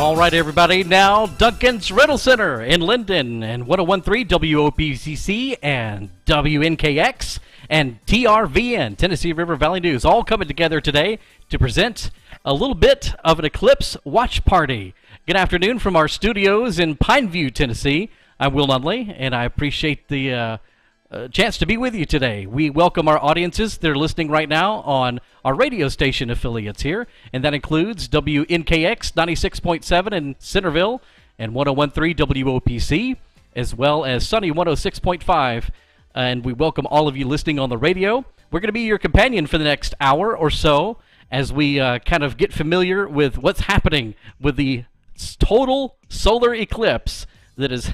All right, everybody. Now, Duncan's Rental Center in Linden and 1013 WOPC and WNKX and TRVN, Tennessee River Valley News, all coming together today to present a little bit of an Eclipse watch party. Good afternoon from our studios in Pineview, Tennessee. I'm Will Nunley, and I appreciate the chance to be with you today. We welcome our audiences that are listening right now on our radio station affiliates here, and that includes WNKX 96.7 in Centerville and 1013 WOPC, as well as Sunny 106.5. And we welcome all of you listening on the radio. We're going to be your companion for the next hour or so as we kind of get familiar with what's happening with the total solar eclipse that is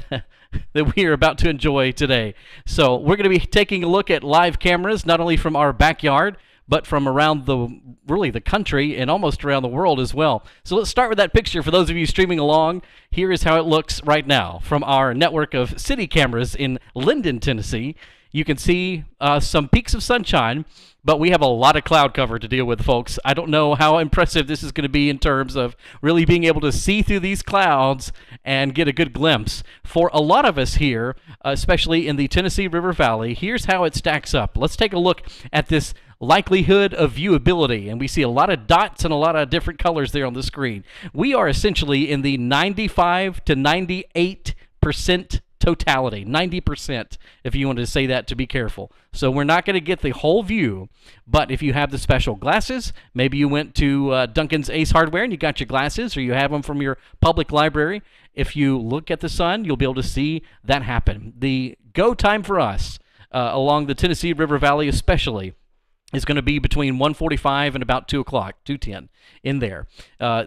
that we are about to enjoy today. So we're going to be taking a look at live cameras, not only from our backyard, but from around the country and almost around the world as well. So let's start with that picture. For those of you streaming along, here is how it looks right now from our network of city cameras in Linden, Tennessee. You can see some peaks of sunshine, but we have a lot of cloud cover to deal with, folks. I don't know how impressive this is going to be in terms of really being able to see through these clouds and get a good glimpse. For a lot of us here, especially in the Tennessee River Valley, here's how it stacks up. Let's take a look at this likelihood of viewability, and we see a lot of dots and a lot of different colors there on the screen. We are essentially in the 95 to 98% totality, 90% if you want to say that, to be careful. So we're not going to get the whole view, but if you have the special glasses, maybe you went to Duncan's Ace Hardware and you got your glasses, or you have them from your public library, if you look at the sun, you'll be able to see that happen. The go time for us along the Tennessee River Valley especially is going to be between 1:45 and about 2 o'clock, 2:10 in there.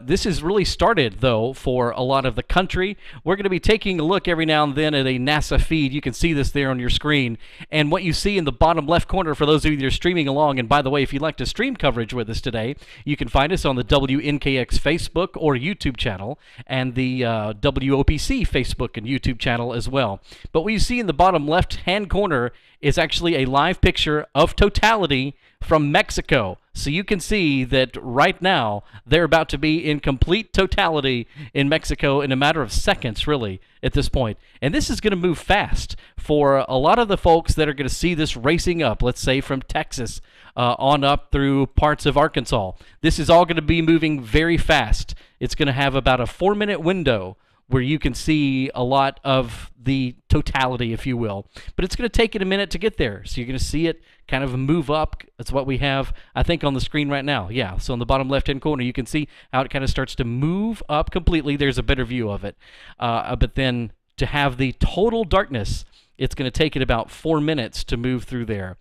This has really started, though, for a lot of the country. We're going to be taking a look every now and then at a NASA feed. You can see this there on your screen. And what you see in the bottom left corner, for those of you that are streaming along, and by the way, if you'd like to stream coverage with us today, you can find us on the WNKX Facebook or YouTube channel, and the WOPC Facebook and YouTube channel as well. But what you see in the bottom left-hand corner is actually a live picture of totality from Mexico. So you can see that right now they're about to be in complete totality in Mexico in a matter of seconds, really, at this point. And this is going to move fast for a lot of the folks that are going to see this racing up, let's say from Texas on up through parts of Arkansas. This is all going to be moving very fast. It's going to have about a 4-minute window where you can see a lot of the totality, if you will. But it's going to take it a minute to get there. So you're going to see it kind of move up. That's what we have, I think, on the screen right now. Yeah, so in the bottom left-hand corner, you can see how it kind of starts to move up completely. There's a better view of it. But then to have the total darkness, it's going to take it about 4 minutes to move through there.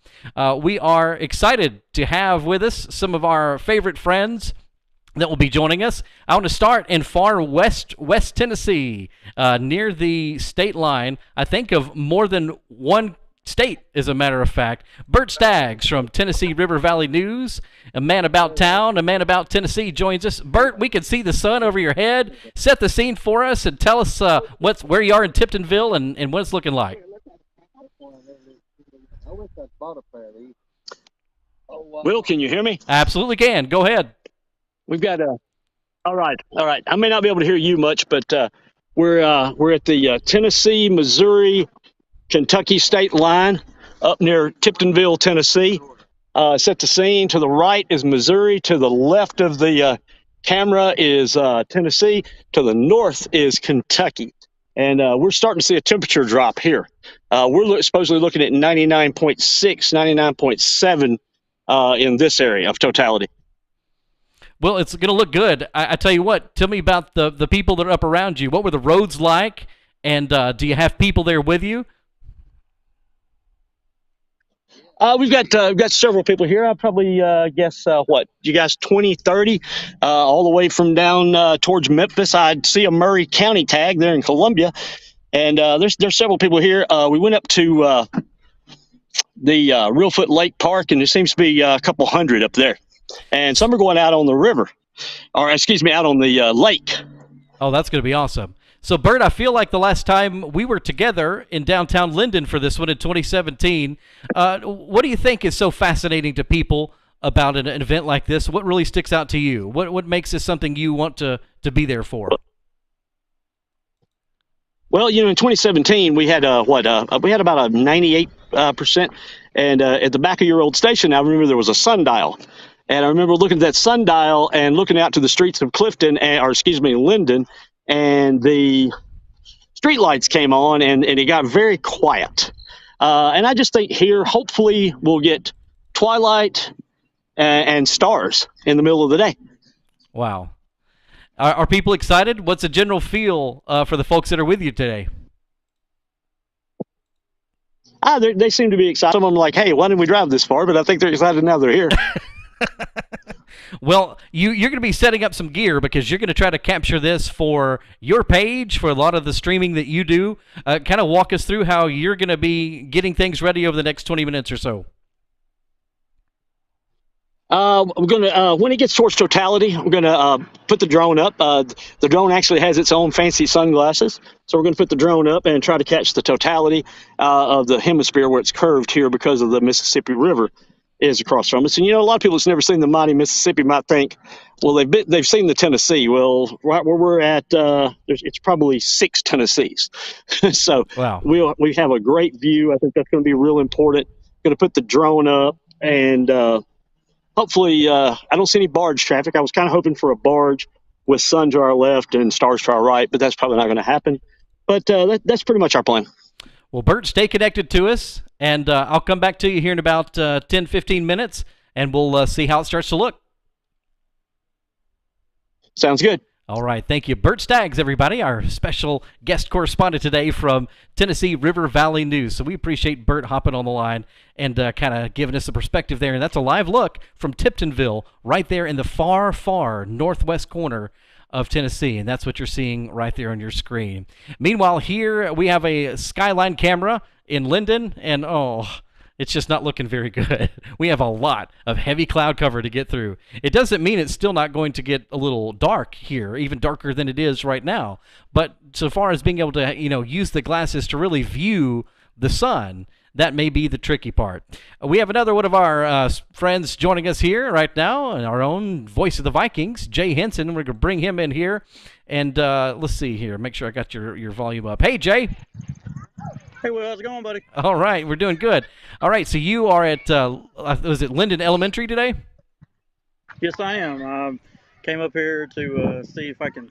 We are excited to have with us some of our favorite friends that will be joining us. I want to start in far West Tennessee, near the state line, I think of more than one state, as a matter of fact. Bert Staggs from Tennessee River Valley News, a man about town, a man about Tennessee, joins us. Bert, we can see the sun over your head. Set the scene for us and tell us where you are in Tiptonville and what it's looking like. Will, can you hear me? Absolutely can. Go ahead. We've got all right. I may not be able to hear you much, but we're at the Tennessee, Missouri, Kentucky state line up near Tiptonville, Tennessee. Set the scene. To the right is Missouri. To the left of the camera is Tennessee. To the north is Kentucky. And we're starting to see a temperature drop here. We're supposedly looking at 99.6, 99.7 in this area of totality. Well, it's going to look good. I tell you what, tell me about the people that are up around you. What were the roads like, and do you have people there with you? We've got several people here. I'll probably guess, you guys, 20, 30, all the way from down towards Memphis. I see a Murray County tag there in Columbia, and there's several people here. We went up to the Reelfoot Lake Park, and there seems to be a couple hundred up there. And some are going out on the river, or excuse me, out on the lake. Oh, that's going to be awesome. So, Bert, I feel like the last time we were together in downtown Linden for this one in 2017, what do you think is so fascinating to people about an event like this? What really sticks out to you? What makes this something you want to be there for? Well, in 2017 we had we had about a 98%, and at the back of your old station, I remember there was a sundial, and I remember looking at that sundial and looking out to the streets of Clifton, or excuse me, Linden, and the street lights came on, and it got very quiet. And I just think here, hopefully, we'll get twilight and stars in the middle of the day. Wow. Are people excited? What's the general feel for the folks that are with you today? They seem to be excited. Some of them are like, hey, why didn't we drive this far? But I think they're excited now they're here. Well, you're going to be setting up some gear because you're going to try to capture this for your page, for a lot of the streaming that you do. Kind of walk us through how you're going to be getting things ready over the next 20 minutes or so. We're going to, when it gets towards totality, we're going to put the drone up. The drone actually has its own fancy sunglasses. So we're going to put the drone up and try to catch the totality of the hemisphere where it's curved here because of the Mississippi River is across from us. And, a lot of people that's never seen the mighty Mississippi might think, well, they've seen the Tennessee. Well, right where we're at, it's probably 6 Tennessees. So wow. we have a great view. I think that's going to be real important. Going to put the drone up and hopefully, I don't see any barge traffic. I was kind of hoping for a barge with sun to our left and stars to our right, but that's probably not going to happen. But that's pretty much our plan. Well, Bert, stay connected to us, and I'll come back to you here in about 10, 15 minutes, and we'll see how it starts to look. Sounds good. All right, thank you. Bert Staggs, everybody, our special guest correspondent today from Tennessee River Valley News. So we appreciate Bert hopping on the line and kind of giving us a perspective there. And that's a live look from Tiptonville, right there in the far, far northwest corner of Tennessee. And that's what you're seeing right there on your screen. Meanwhile, here we have a skyline camera in Linden, and it's just not looking very good. We have a lot of heavy cloud cover to get through. It doesn't mean it's still not going to get a little dark here, even darker than it is right now. But so far as being able to, use the glasses to really view the sun, that may be the tricky part. We have another one of our friends joining us here right now, our own voice of the Vikings, Jay Henson. We're going to bring him in here. And let's see here. Make sure I got your volume up. Hey, Jay. Hey, Will, how's it going, buddy? All right, we're doing good. All right, so you are at, was it Linden Elementary today? Yes, I am. Came up here to see if I can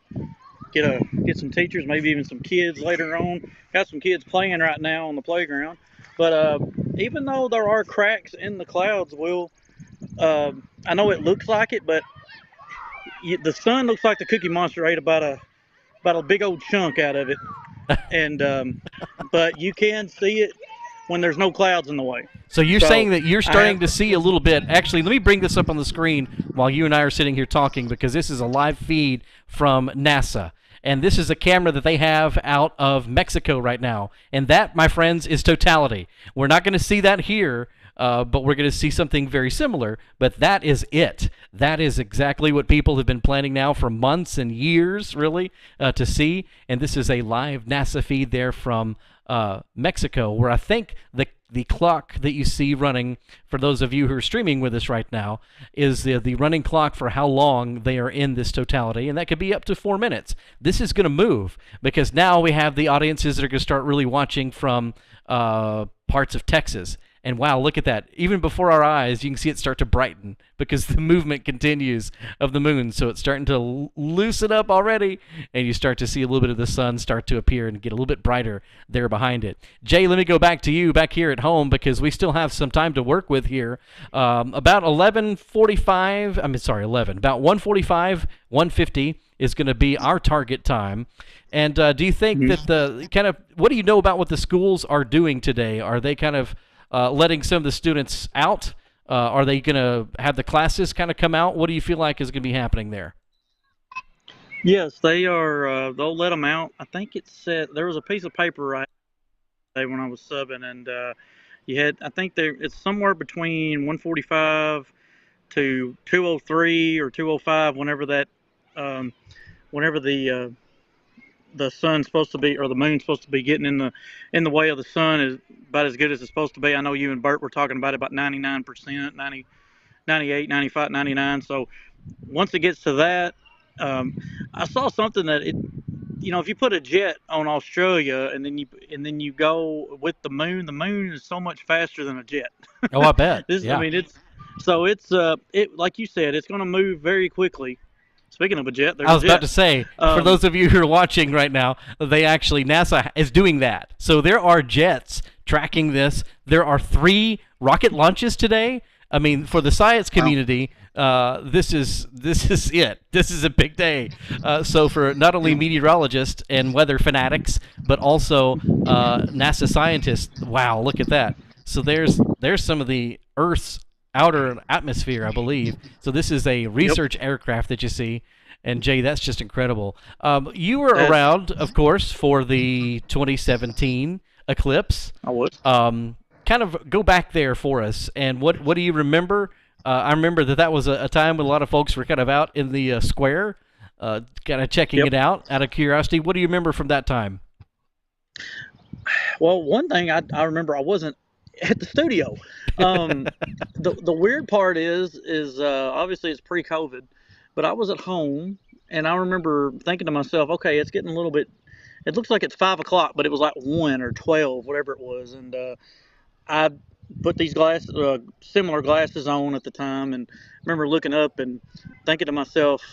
get some teachers, maybe even some kids later on. Got some kids playing right now on the playground. But even though there are cracks in the clouds, Will, I know it looks like it, but the sun looks like the Cookie Monster ate about a big old chunk out of it. And but you can see it when there's no clouds in the way. So you're saying that you're starting to see a little bit. Actually, let me bring this up on the screen while you and I are sitting here talking, because this is a live feed from NASA. And this is a camera that they have out of Mexico right now. And that, my friends, is totality. We're not going to see that here, but we're going to see something very similar. But that is it. That is exactly what people have been planning now for months and years, really, to see. And this is a live NASA feed there from Mexico, where I think the clock that you see running, for those of you who are streaming with us right now, is the running clock for how long they are in this totality, and that could be up to 4 minutes. This is going to move, because now we have the audiences that are going to start really watching from parts of Texas. And wow, look at that. Even before our eyes, you can see it start to brighten because the movement continues of the moon. So it's starting to loosen up already, and you start to see a little bit of the sun start to appear and get a little bit brighter there behind it. Jay, let me go back to you back here at home, because we still have some time to work with here. About 11:45, about 1:45, 1:50 is going to be our target time. And do you think that what do you know about what the schools are doing today? Are they kind of letting some of the students out? Are they going to have the classes kind of come out? What do you feel like is going to be happening there? Yes, they are. They'll let them out. I think it said there was a piece of paper right there when I was subbing, and I think it's somewhere between 1:45 to 2:03 or 2:05, whenever the sun's supposed to be, or the moon's supposed to be getting in the way of the sun, is about as good as it's supposed to be. I know you and Bert were talking about it, about 99%, 90, 98, 95, 99. So once it gets to that, I saw something that if you put a jet on Australia and then you go with the moon is so much faster than a jet. Oh, I bet. I mean, it's like you said, it's going to move very quickly. Speaking of a jet, there's I was a jet. about to say, for those of you who are watching right now, NASA is doing that. So there are jets tracking this. There are 3 rocket launches today. I mean, for the science community, this is it. This is a big day. So for not only meteorologists and weather fanatics, but also NASA scientists. Wow, look at that. So there's some of the Earth's outer atmosphere, I believe. So this is a research aircraft that you see. And Jay, that's just incredible. You were around, of course, for the 2017 Eclipse. I was. Kind of go back there for us, and what do you remember? I remember that was a time when a lot of folks were kind of out in the square, kind of checking it out of curiosity. What do you remember from that time? Well, one thing I remember, I wasn't at the studio. The weird part is obviously it's pre-COVID, but I was at home, and I remember thinking to myself, okay, it's getting a little bit. It looks like it's 5 o'clock, but it was like 1 or 12, whatever it was, and I put these similar glasses on at the time, and I remember looking up and thinking to myself,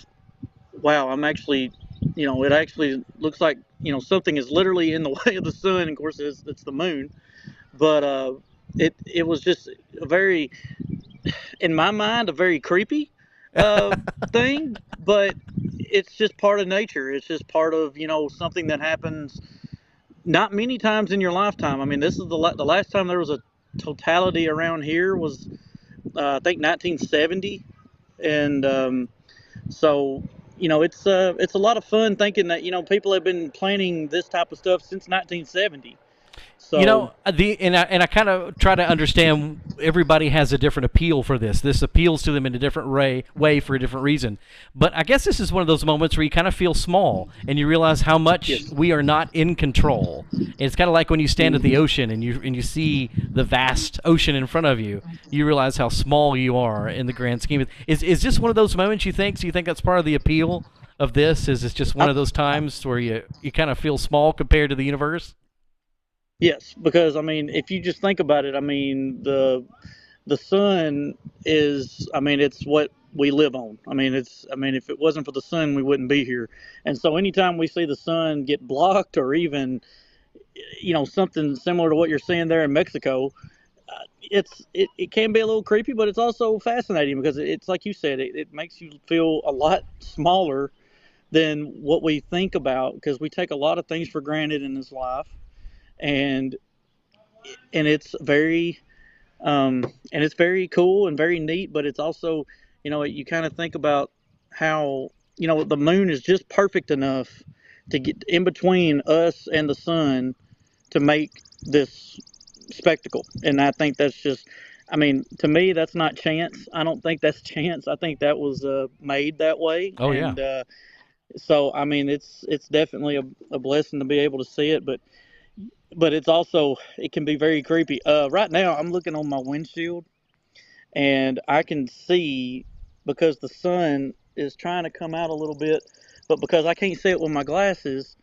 wow, I'm actually, it actually looks like, something is literally in the way of the sun. And of course, it's the moon. But it was just a very, in my mind, a very creepy thing. But it's just part of nature. It's just part of, something that happens not many times in your lifetime. I mean, this is the last time there was a totality around here was, I think, 1970. And so, it's a lot of fun thinking that, people have been planning this type of stuff since 1970. So, and I kind of try to understand. Everybody has a different appeal for this. This appeals to them in a different way for a different reason. But I guess this is one of those moments where you kind of feel small and you realize how much we are not in control. It's kind of like when you stand at the ocean and you see the vast ocean in front of you. You realize how small you are in the grand scheme. Is this one of those moments you think? So you think that's part of the appeal of this? Is it's just one of those times where you kind of feel small compared to the universe? Yes, because I mean, if you just think about it, I mean, the sun is, I mean, it's what we live on. I mean, if it wasn't for the sun, we wouldn't be here. And so anytime we see the sun get blocked, or even, something similar to what you're seeing there in Mexico, it can be a little creepy, but it's also fascinating because it's like you said, it makes you feel a lot smaller than what we think about, because we take a lot of things for granted in this life. And it's very cool and very neat, but it's also, you kind of think about how, the moon is just perfect enough to get in between us and the sun to make this spectacle. And I think that's just, I mean, to me, that's not chance. I don't think that's chance. I think that was made that way. Oh, and, yeah. So, I mean, it's definitely a blessing to be able to see it, but it's also, it can be very creepy. Right now, I'm looking on my windshield, and I can see, because the sun is trying to come out a little bit, but because I can't see it with my glasses,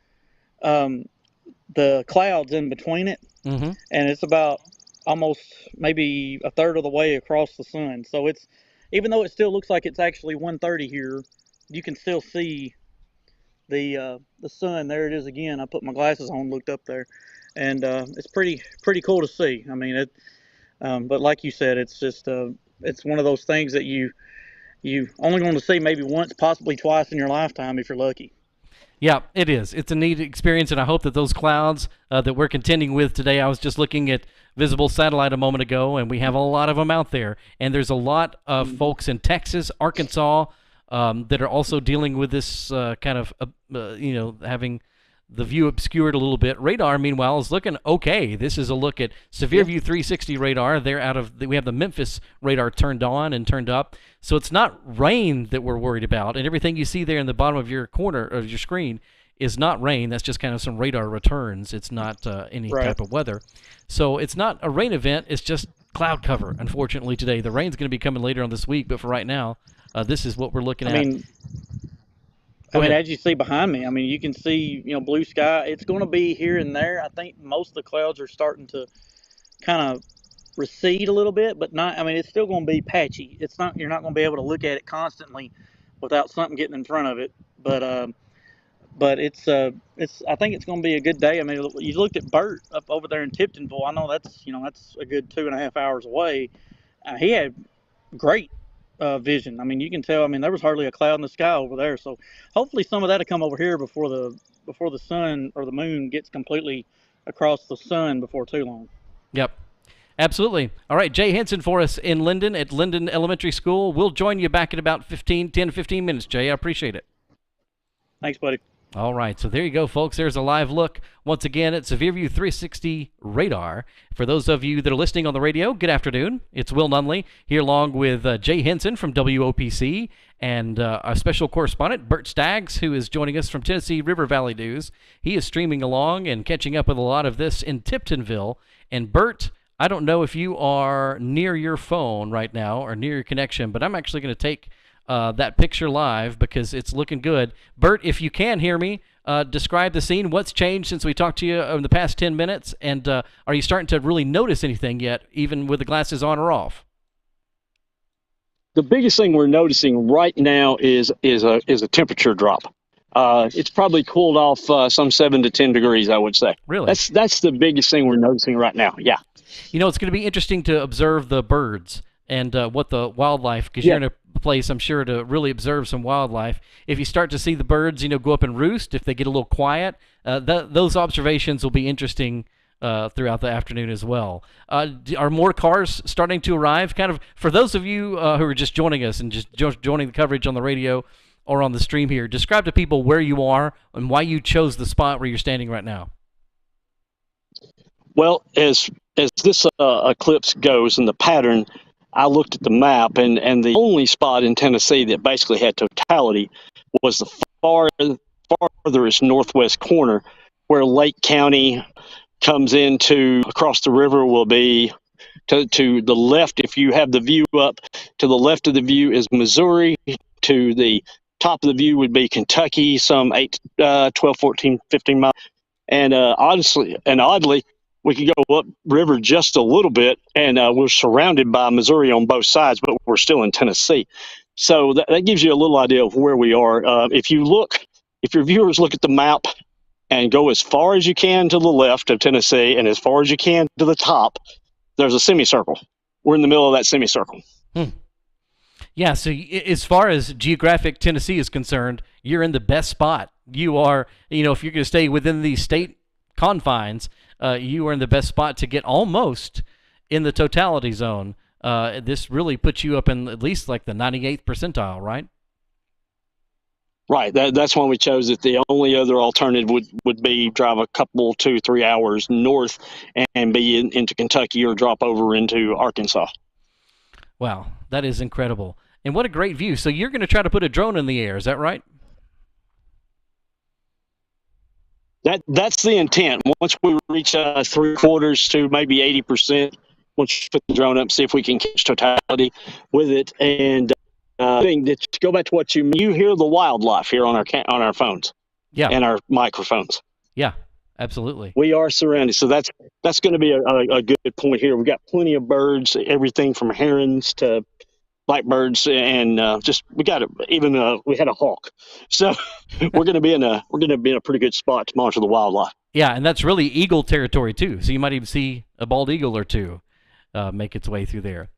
the clouds in between it, and it's about almost maybe a third of the way across the sun. So it's, even though it still looks like it's actually 1:30 here, you can still see the sun. There it is again. I put my glasses on, looked up there, and it's pretty cool to see. I mean, but like you said, it's just it's one of those things that you only going to see maybe once, possibly twice in your lifetime if you're lucky. Yeah, it is. It's a neat experience, and I hope that those clouds that we're contending with today, I was just looking at visible satellite a moment ago, and we have a lot of them out there. And there's a lot of folks in Texas, Arkansas, that are also dealing with this kind of, having the view obscured a little bit. Radar, meanwhile, is looking okay. This is a look at SevereView 360 radar. We have the Memphis radar turned on and turned up. So it's not rain that we're worried about. And everything you see there in the bottom of your corner of your screen is not rain. That's just kind of some radar returns. It's not any type of weather. So it's not a rain event. It's just cloud cover, unfortunately, today. The rain's going to be coming later on this week, but for right now, this is what we're looking at. I mean, ahead. as you see behind me, I mean, you can see, blue sky. It's going to be here and there. I think most of the clouds are starting to kind of recede a little bit, but not. I mean, it's still going to be patchy. It's not. You're not going to be able to look at it constantly without something getting in front of it. But it's. I think it's going to be a good day. I mean, you looked at Bert up over there in Tiptonville. I know that's a good 2.5 hours away. He had great vision. I mean, you can tell. I mean, there was hardly a cloud in the sky over there. So hopefully some of that will come over here before the sun or the moon gets completely across the sun before too long. Yep. Absolutely. All right, Jay Henson for us in Linden at Linden Elementary School. We'll join you back in about 10 to 15 minutes, Jay. I appreciate it. Thanks, buddy. All right, so there you go, folks. There's a live look once again at SevereView 360 radar. For those of you that are listening on the radio, good afternoon. It's Will Nunley here along with Jay Henson from WOPC and our special correspondent, Bert Staggs, who is joining us from Tennessee River Valley News. He is streaming along and catching up with a lot of this in Tiptonville. And Bert, I don't know if you are near your phone right now or near your connection, but I'm actually going to take that picture live because it's looking good. Bert, if you can hear me, describe the scene. What's changed since we talked to you in the past 10 minutes? And are you starting to really notice anything yet, even with the glasses on or off? The biggest thing we're noticing right now is a temperature drop. It's probably cooled off some 7 to 10 degrees, I would say. Really? That's the biggest thing we're noticing right now. Yeah. You know, it's going to be interesting to observe the birds and what the wildlife, because you're in a place, I'm sure, to really observe some wildlife. If you start to see the birds, go up and roost, if they get a little quiet, those observations will be interesting throughout the afternoon as well. Are more cars starting to arrive? Kind of for those of you who are just joining us and just joining the coverage on the radio or on the stream here, describe to people where you are and why you chose the spot where you're standing right now. Well, as this eclipse goes and the pattern, I looked at the map, and the only spot in Tennessee that basically had totality was the farthest northwest corner, where Lake County comes into across the river. Will be to the left. If you have the view up, to the left of the view is Missouri. To the top of the view would be Kentucky, some 12, 14, 15 miles. And oddly, we could go up river just a little bit, and we're surrounded by Missouri on both sides, but we're still in Tennessee. So that gives you a little idea of where we are. If your viewers look at the map and go as far as you can to the left of Tennessee and as far as you can to the top, there's a semicircle. We're in the middle of that semicircle. Yeah, so as far as geographic Tennessee is concerned, you're in the best spot. You are, if you're going to stay within these state confines, you are in the best spot to get almost in the totality zone. This really puts you up in at least like the 98th percentile, right? Right. That's why we chose it. The only other alternative would be drive a couple, 2-3 hours north and be into Kentucky or drop over into Arkansas. Wow, that is incredible. And what a great view. So you're going to try to put a drone in the air, is that right? That's the intent. Once we reach 3/4 to maybe 80%, once you put the drone up, see if we can catch totality with it. And to go back to what you hear the wildlife here on our phones, and our microphones. Yeah, absolutely. We are surrounded, so that's going to be a good point here. We've got plenty of birds, everything from herons to blackbirds, and we had a hawk. So we're going to be in a pretty good spot to monitor the wildlife. Yeah, and that's really eagle territory too. So you might even see a bald eagle or two make its way through there.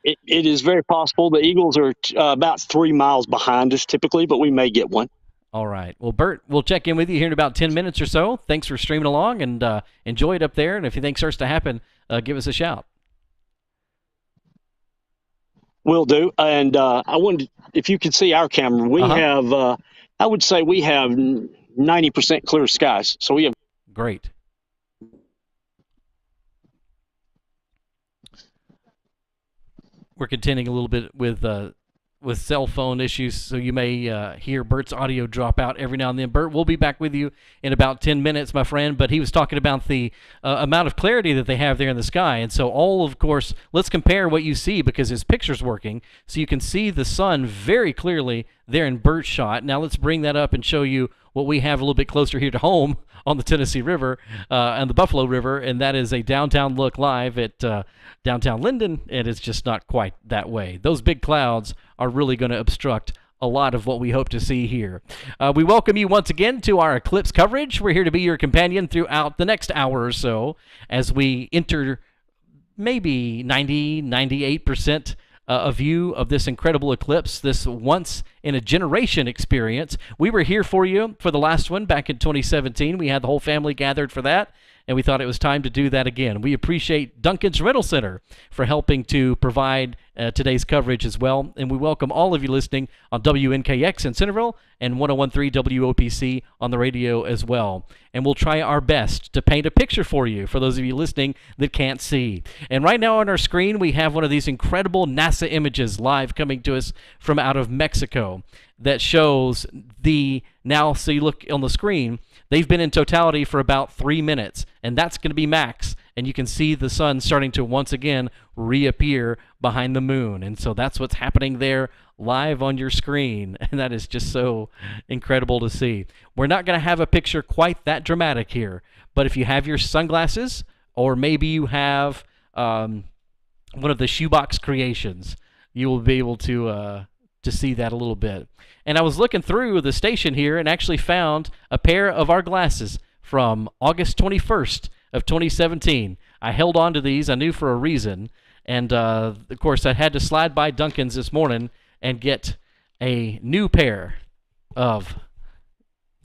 It is very possible. The eagles are about 3 miles behind us typically, but we may get one. All right. Well, Bert, we'll check in with you here in about 10 minutes or so. Thanks for streaming along, and enjoy it up there. And if anything starts to happen, give us a shout. Will do. And I wondered if you could see our camera. We have, I would say we have 90% clear skies. So we have. Great. We're contending a little bit with cell phone issues, so you may hear Bert's audio drop out every now and then. Bert, we'll be back with you in about 10 minutes, my friend, but he was talking about the amount of clarity that they have there in the sky. And so of course, let's compare what you see because his picture's working, so you can see the sun very clearly there in birdshot. Now let's bring that up and show you what we have a little bit closer here to home on the Tennessee River and the Buffalo River, and that is a downtown look live at downtown Linden, and it's just not quite that way. Those big clouds are really going to obstruct a lot of what we hope to see here. We welcome you once again to our Eclipse coverage. We're here to be your companion throughout the next hour or so as we enter maybe 98% a view of this incredible eclipse, this once-in-a-generation experience. We were here for you for the last one back in 2017. We had the whole family gathered for that, and we thought it was time to do that again. We appreciate Duncan's Rental Center for helping to provide today's coverage as well, and we welcome all of you listening on WNKX in Centerville and 101.3 WOPC on the radio as well. And we'll try our best to paint a picture for you, for those of you listening that can't see. And right now on our screen, we have one of these incredible NASA images live coming to us from out of Mexico that shows so you look on the screen, they've been in totality for about 3 minutes, and that's going to be max. And you can see the sun starting to once again reappear behind the moon. And so that's what's happening there live on your screen. And that is just so incredible to see. We're not going to have a picture quite that dramatic here, but if you have your sunglasses, or maybe you have one of the shoebox creations, you will be able to see that a little bit. And I was looking through the station here and actually found a pair of our glasses from August 21st of 2017. I held on to these. I knew for a reason. And, of course, I had to slide by Duncan's this morning and get a new pair of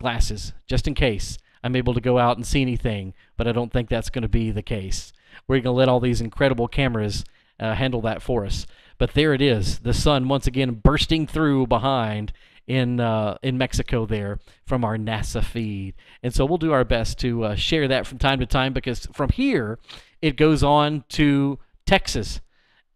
glasses just in case I'm able to go out and see anything. But I don't think that's going to be the case. We're going to let all these incredible cameras handle that for us. But there it is, the sun once again bursting through behind in Mexico there from our NASA feed. And so we'll do our best to share that from time to time, because from here it goes on to Texas.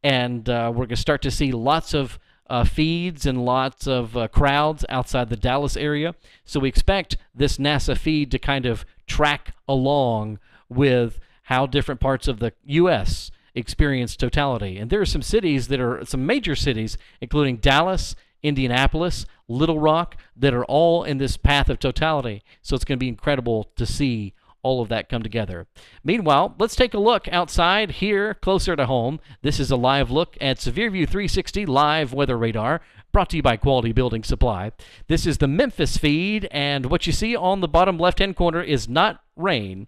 And we're going to start to see lots of feeds and lots of crowds outside the Dallas area. So we expect this NASA feed to kind of track along with how different parts of the U.S. experience totality. And there are some cities that are some major cities, including Dallas, Indianapolis, Little Rock, that are all in this path of totality. So it's going to be incredible to see all of that come together. Meanwhile, let's take a look outside here closer to home. This is a live look at SevereView 360 live weather radar, brought to you by Quality Building Supply. This is the Memphis feed, and what you see on the bottom left-hand corner is not rain.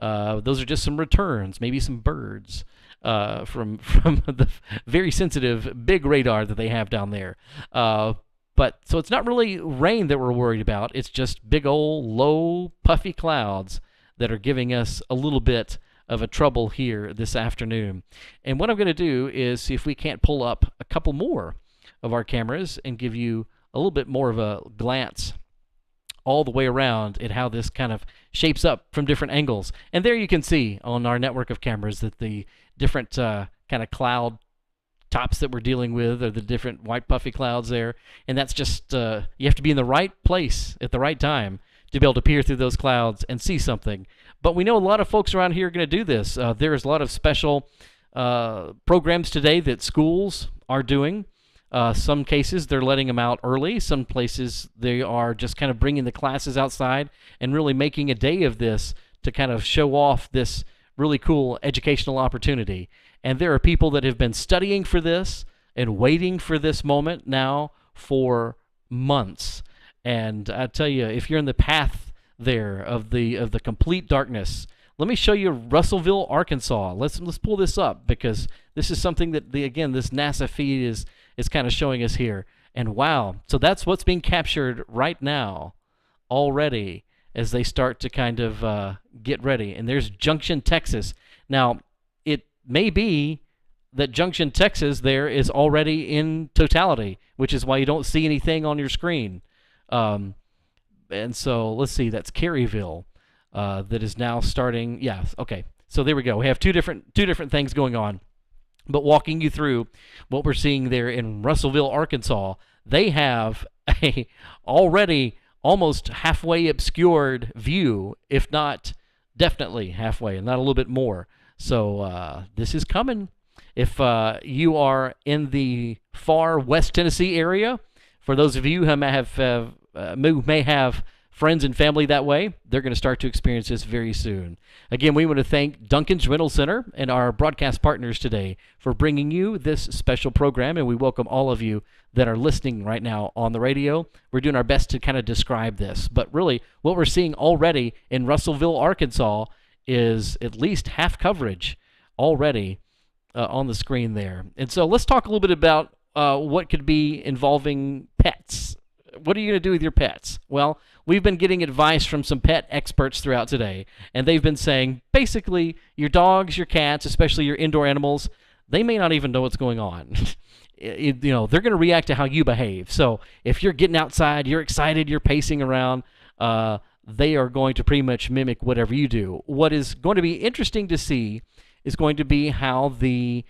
Those are just some returns, maybe some birds. From the very sensitive big radar that they have down there. But so it's not really rain that we're worried about. It's just big old low puffy clouds that are giving us a little bit of a trouble here this afternoon. And what I'm going to do is see if we can't pull up a couple more of our cameras and give you a little bit more of a glance all the way around at how this kind of shapes up from different angles. And there you can see on our network of cameras that the different kind of cloud tops that we're dealing with are the different white puffy clouds there. And that's just, you have to be in the right place at the right time to be able to peer through those clouds and see something. But we know a lot of folks around here are going to do this. There's a lot of special programs today that schools are doing. Some cases they're letting them out early. Some places they are just kind of bringing the classes outside and really making a day of this to kind of show off this really cool educational opportunity. And there are people that have been studying for this and waiting for this moment now for months. And I tell you, if you're in the path there of the complete darkness, let me show you Russellville, Arkansas. Let's pull this up, because this is something that this NASA feed is kind of showing us here. And wow, so that's what's being captured right now already as they start to kind of get ready. And there's Junction, Texas. Now, it may be that Junction, Texas there is already in totality, which is why you don't see anything on your screen. And so let's see, that's Caryville that is now starting. Yeah, okay. So there we go. We have two different things going on. But walking you through what we're seeing there in Russellville, Arkansas, they have a already almost halfway obscured view, if not definitely halfway, and not a little bit more. So this is coming. If you are in the far West Tennessee area, for those of you who may have friends and family that way, they're going to start to experience this very soon. Again, we want to thank Duncan's Rental Center and our broadcast partners today for bringing you this special program, and we welcome all of you that are listening right now on the radio. We're doing our best to kind of describe this, but really what we're seeing already in Russellville, Arkansas is at least half coverage already on the screen there. And so let's talk a little bit about what could be involving pets. What are you going to do with your pets? Well, we've been getting advice from some pet experts throughout today, and they've been saying basically your dogs, your cats, especially your indoor animals, they may not even know what's going on. They're going to react to how you behave. So if you're getting outside, you're excited, you're pacing around, they are going to pretty much mimic whatever you do. What is going to be interesting to see is going to be how the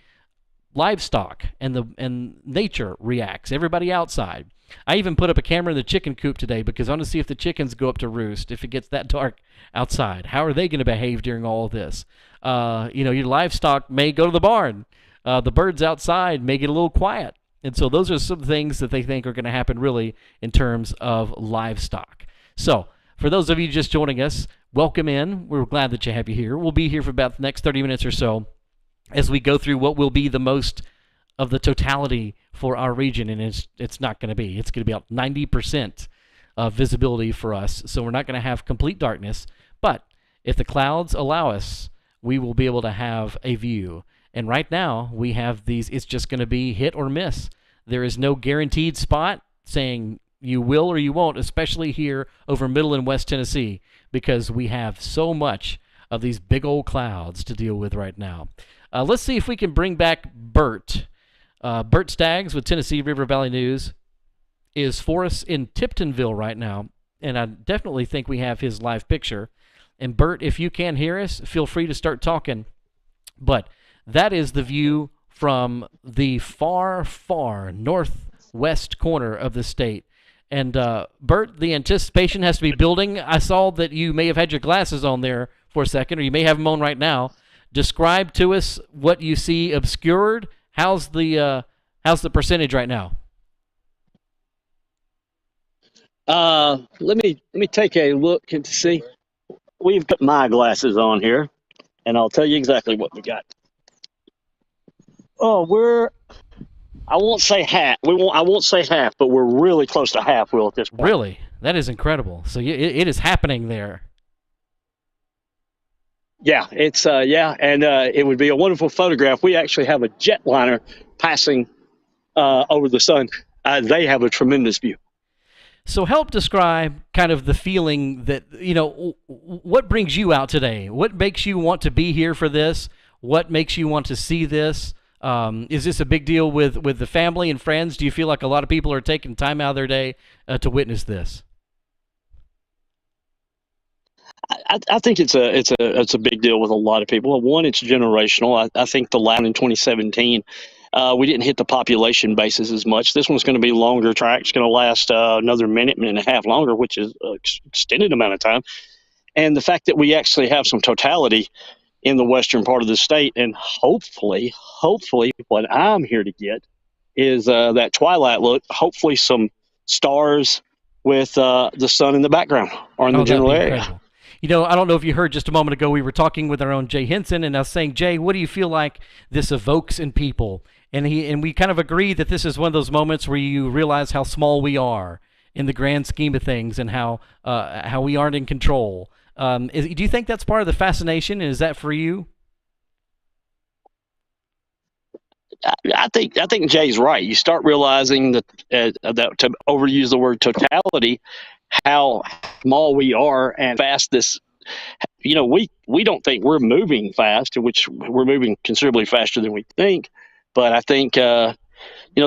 livestock and nature reacts. Everybody outside. I even put up a camera in the chicken coop today because I want to see if the chickens go up to roost if it gets that dark outside. How are they going to behave during all of this? Your livestock may go to the barn. The birds outside may get a little quiet. And so those are some things that they think are going to happen really in terms of livestock. So for those of you just joining us, welcome in. We're glad that you have you here. We'll be here for about the next 30 minutes or so as we go through what will be the most of the totality for our region, and it's not going to be. It's going to be about 90% visibility for us, so we're not going to have complete darkness, but if the clouds allow us, we will be able to have a view. And right now, we have these, it's just going to be hit or miss. There is no guaranteed spot saying you will or you won't, especially here over Middle and West Tennessee, because we have so much of these big old clouds to deal with right now. Let's see if we can bring back Bert. Bert Staggs with Tennessee River Valley News is for us in Tiptonville right now, and I definitely think we have his live picture. And Bert, if you can hear us, feel free to start talking. But that is the view from the far, far northwest corner of the state. And Bert, the anticipation has to be building. I saw that you may have had your glasses on there for a second, or you may have them on right now. Describe to us what you see obscured. How's the percentage right now? Let me take a look and see. We've got my glasses on here, and I'll tell you exactly what we got. Oh, I won't say half. I won't say half, but we're really close to half. Will at this point. Really, that is incredible. So it is happening there. Yeah, it's and it would be a wonderful photograph. We actually have a jetliner passing over the sun. They have a tremendous view. So help describe kind of the feeling that, what brings you out today? What makes you want to be here for this? What makes you want to see this? Is this a big deal with the family and friends? Do you feel like a lot of people are taking time out of their day to witness this? I think it's a big deal with a lot of people. One, it's generational. I think the last in 2017, we didn't hit the population basis as much. This one's going to be longer track. It's going to last another minute and a half longer, which is an extended amount of time. And the fact that we actually have some totality in the western part of the state, and hopefully, what I'm here to get is that twilight look. Hopefully, some stars with the sun in the background or in the general area. Incredible. I don't know if you heard just a moment ago, we were talking with our own Jay Henson, and I was saying, Jay, what do you feel like this evokes in people? And we kind of agree that this is one of those moments where you realize how small we are in the grand scheme of things and how we aren't in control. Do you think that's part of the fascination, and is that for you? I think Jay's right. You start realizing that to overuse the word totality, how small we are and fast this. We don't think we're moving fast, which we're moving considerably faster than we think. But I think the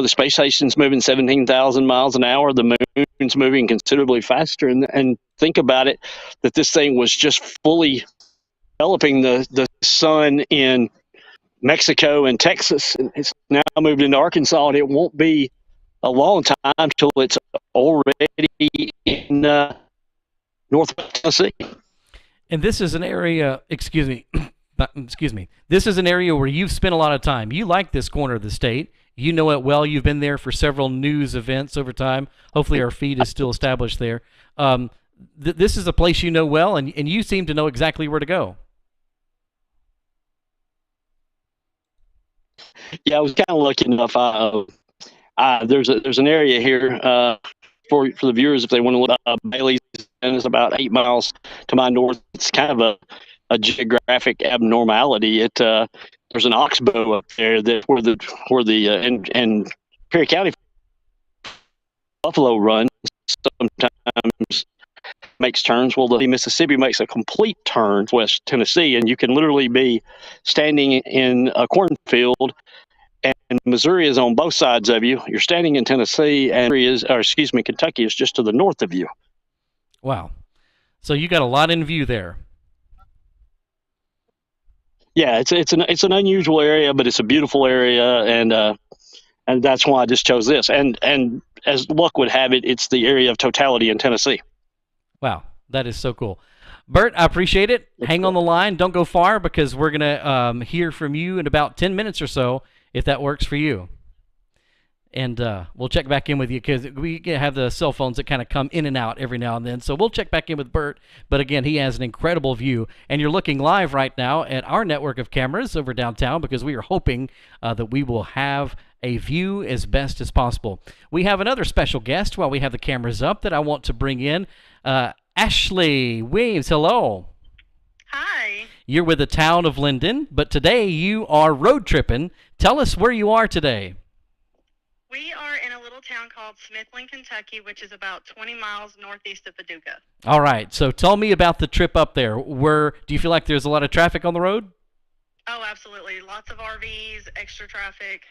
space station's moving 17,000 miles an hour. The moon's moving considerably faster, and think about it, that this thing was just fully developing the sun in Mexico and Texas, and it's now moved into Arkansas, and it won't be a long time till it's already in northwest Tennessee. And this is an area, excuse me, this is an area where you've spent a lot of time. You like this corner of the state. You know it well. You've been there for several news events over time. Hopefully our feed is still established there. This is a place you know well, and you seem to know exactly where to go. Yeah, I was kind of lucky enough. There's an area here for the viewers if they want to look up. Bailey's, and it's about 8 miles to my north. It's kind of a geographic abnormality. There's an oxbow up there where the and Perry County buffalo runs sometimes makes turns. Well, the Mississippi makes a complete turn to West Tennessee, and you can literally be standing in a cornfield, and Missouri is on both sides of you. You're standing in Tennessee, and Kentucky is just to the north of you. Wow. So you got a lot in view there. Yeah, it's an unusual area, but it's a beautiful area, and that's why I just chose this. And as luck would have it, it's the area of totality in Tennessee. Wow, that is so cool. Bert, I appreciate it. Hang on the line. Don't go far because we're going to hear from you in about 10 minutes or so, if that works for you. And we'll check back in with you because we have the cell phones that kind of come in and out every now and then. So we'll check back in with Bert. But again, he has an incredible view. And you're looking live right now at our network of cameras over downtown because we are hoping that we will have a view as best as possible. We have another special guest while we have the cameras up that I want to bring in. Ashley Weems, hello. Hi. You're with the town of Linden, but today you are road tripping. Tell us where you are today. We are in a little town called Smithland, Kentucky, which is about 20 miles northeast of Paducah. All right. So tell me about the trip up there. Do you feel like there's a lot of traffic on the road? Oh, absolutely. Lots of RVs, extra traffic.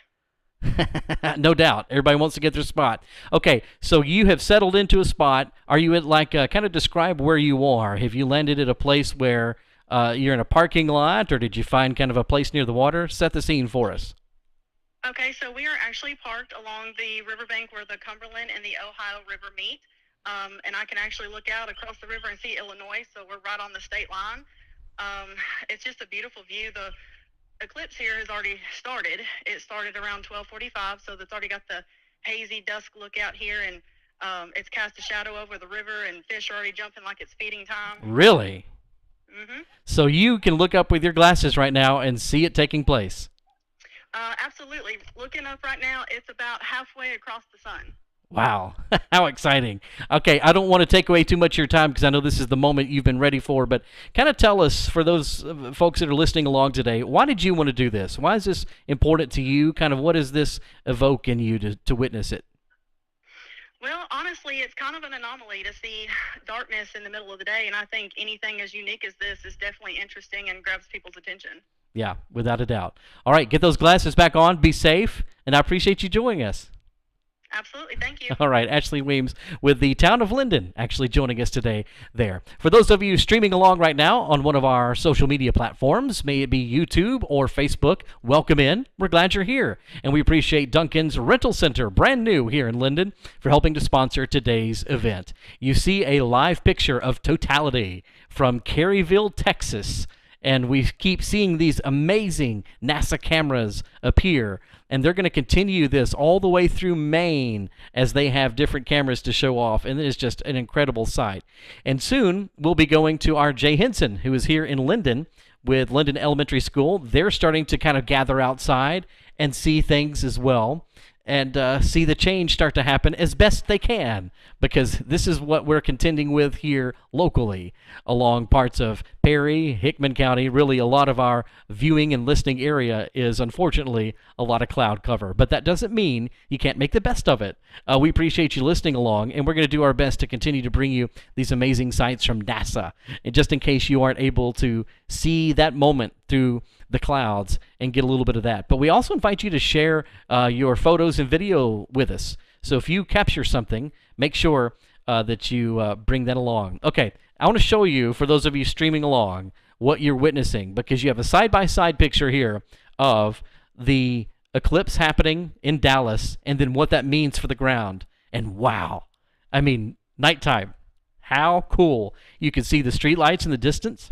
No doubt. Everybody wants to get their spot. Okay, so you have settled into a spot. Are you at kind of describe where you are? Have you landed at a place where you're in a parking lot, or did you find kind of a place near the water? Set the scene for us. Okay, so we are actually parked along the riverbank where the Cumberland and the Ohio River meet. And I can actually look out across the river and see Illinois, so we're right on the state line. It's just a beautiful view. The eclipse here has already started. It started around 12:45, so it's already got the hazy dusk look out here, and it's cast a shadow over the river, and fish are already jumping like it's feeding time. Really? Mm-hmm. So you can look up with your glasses right now and see it taking place. Absolutely. Looking up right now, it's about halfway across the sun. Wow. How exciting. Okay, I don't want to take away too much of your time because I know this is the moment you've been ready for, but kind of tell us, for those folks that are listening along today, why did you want to do this? Why is this important to you? Kind of what does this evoke in you to witness it? Well, honestly, it's kind of an anomaly to see darkness in the middle of the day, and I think anything as unique as this is definitely interesting and grabs people's attention. Yeah, without a doubt. All right, get those glasses back on. Be safe, and I appreciate you joining us. Absolutely. Thank you. All right, Ashley Weems with the town of Linden actually joining us today there. For those of you streaming along right now on one of our social media platforms, may it be YouTube or Facebook, welcome in. We're glad you're here. And we appreciate Duncan's Rental Center, brand new here in Linden, for helping to sponsor today's event. You see a live picture of totality from Caryville, Texas. And we keep seeing these amazing NASA cameras appear. And they're going to continue this all the way through Maine as they have different cameras to show off. And it is just an incredible sight. And soon we'll be going to our Jay Henson, who is here in Linden with Linden Elementary School. They're starting to kind of gather outside and see things as well. And see the change start to happen as best they can, because this is what we're contending with here locally along parts of Perry, Hickman County. Really, a lot of our viewing and listening area is, unfortunately, a lot of cloud cover. But that doesn't mean you can't make the best of it. We appreciate you listening along, and we're going to do our best to continue to bring you these amazing sights from NASA. And just in case you aren't able to see that moment through the clouds and get a little bit of that. But we also invite you to share your photos and video with us. So if you capture something, make sure that you bring that along. Okay, I want to show you, for those of you streaming along, what you're witnessing, because you have a side-by-side picture here of the eclipse happening in Dallas and then what that means for the ground. And wow, I mean, nighttime, how cool. You can see the streetlights in the distance.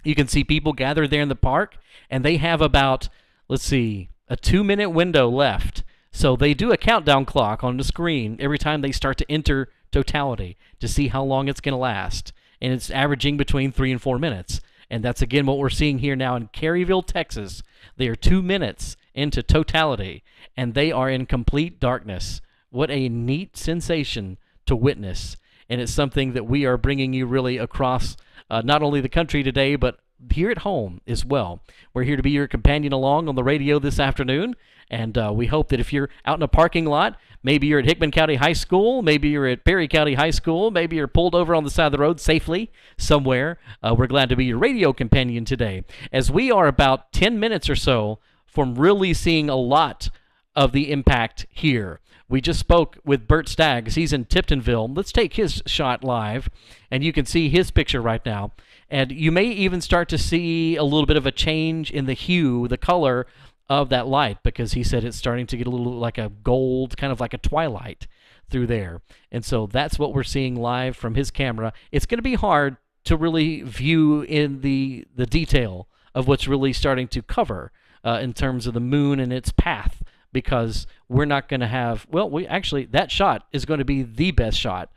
You can see people gathered there in the park, and they have about, let's see, a 2-minute window left. So they do a countdown clock on the screen every time they start to enter totality to see how long it's going to last. And it's averaging between 3 and 4 minutes. And that's, again, what we're seeing here now in Caryville, Texas. They are 2 minutes into totality, and they are in complete darkness. What a neat sensation to witness. And it's something that we are bringing you really across not only the country today, but here at home as well. We're here to be your companion along on the radio this afternoon, and we hope that if you're out in a parking lot, maybe you're at Hickman County High School, maybe you're at Perry County High School, maybe you're pulled over on the side of the road safely somewhere, we're glad to be your radio companion today, as we are about 10 minutes or so from really seeing a lot of the impact here. We just spoke with Bert Staggs. He's in Tiptonville. Let's take his shot live, and you can see his picture right now. And you may even start to see a little bit of a change in the hue, the color of that light, because he said it's starting to get a little like a gold, kind of like a twilight through there. And so that's what we're seeing live from his camera. It's going to be hard to really view in the detail of what's really starting to cover in terms of the moon and its path, because we're not going to have, well, that shot is going to be the best shot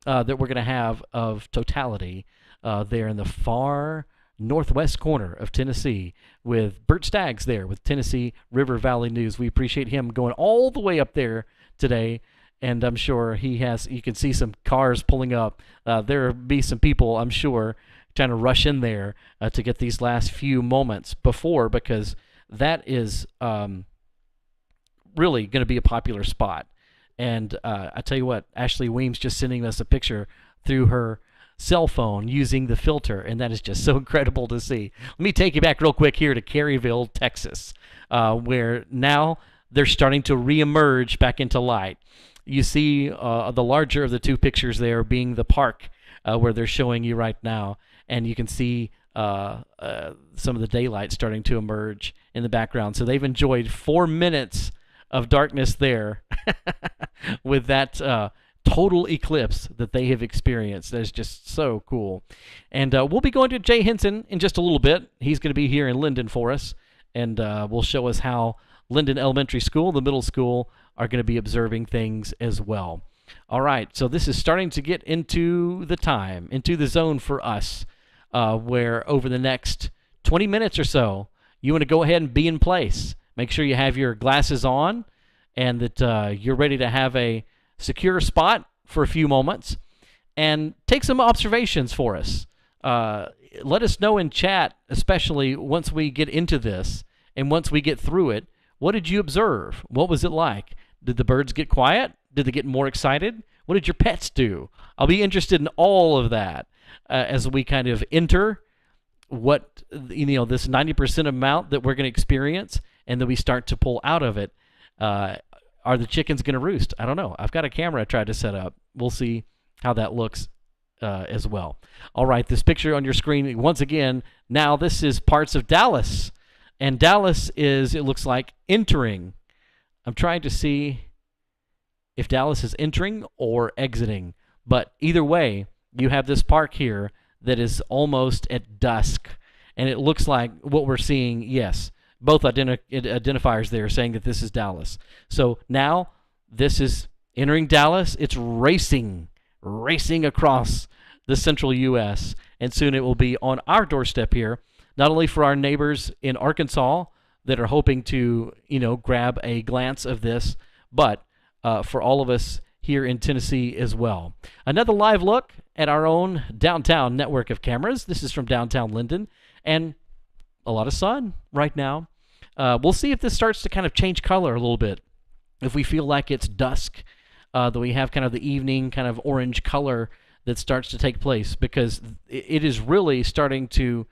that we're going to have of totality there in the far northwest corner of Tennessee, with Bert Staggs there with Tennessee River Valley News. We appreciate him going all the way up there today, and I'm sure he has, you can see some cars pulling up. There'll be some people, I'm sure, trying to rush in there to get these last few moments before, because that is really going to be a popular spot. And I tell you what, Ashley Weems just sending us a picture through her cell phone using the filter, and that is just so incredible to see. Let me take you back real quick here to Caryville, Texas, where now they're starting to reemerge back into light. You see the larger of the two pictures there being the park where they're showing you right now, and you can see some of the daylight starting to emerge in the background. So they've enjoyed 4 minutes of darkness there with that total eclipse that they have experienced. That is just so cool. And we'll be going to Jay Henson in just a little bit. He's going to be here in Linden for us, and will show us how Linden Elementary School, the middle school, are going to be observing things as well. All right, so this is starting to get into the time, into the zone for us, where over the next 20 minutes or so, you want to go ahead and be in place. Make sure you have your glasses on and that you're ready to have a secure spot for a few moments, and take some observations for us. Let us know in chat, especially once we get into this and once we get through it, what did you observe? What was it like? Did the birds get quiet? Did they get more excited? What did your pets do? I'll be interested in all of that as we kind of enter what, this 90% amount that we're going to experience, and then we start to pull out of it. Are the chickens going to roost? I don't know. I've got a camera I tried to set up. We'll see how that looks as well. All right, this picture on your screen, once again, now this is parts of Dallas. And Dallas is, it looks like, entering. I'm trying to see if Dallas is entering or exiting. But either way, you have this park here that is almost at dusk. And it looks like what we're seeing, yes, both identifiers there saying that this is Dallas. So now this is entering Dallas. It's racing across the central U.S., and soon it will be on our doorstep here, not only for our neighbors in Arkansas that are hoping to, grab a glance of this, but for all of us here in Tennessee as well. Another live look at our own downtown network of cameras. This is from downtown Linden, and a lot of sun right now. We'll see if this starts to kind of change color a little bit. If we feel like it's dusk, that we have kind of the evening kind of orange color that starts to take place, because it is really starting to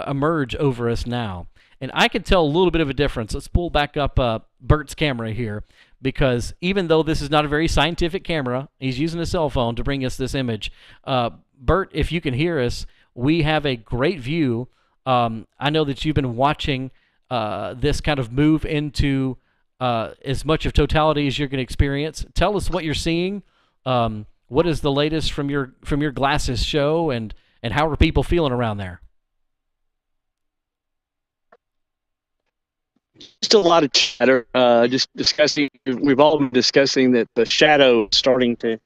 emerge over us now. And I can tell a little bit of a difference. Let's pull back up Bert's camera here, because even though this is not a very scientific camera, he's using a cell phone to bring us this image. Bert, if you can hear us, we have a great view. I know that you've been watching this kind of move into as much of totality as you're going to experience. Tell us what you're seeing. What is the latest from your glasses show, and how are people feeling around there? Just a lot of chatter. Just discussing. We've all been discussing that the shadow is starting to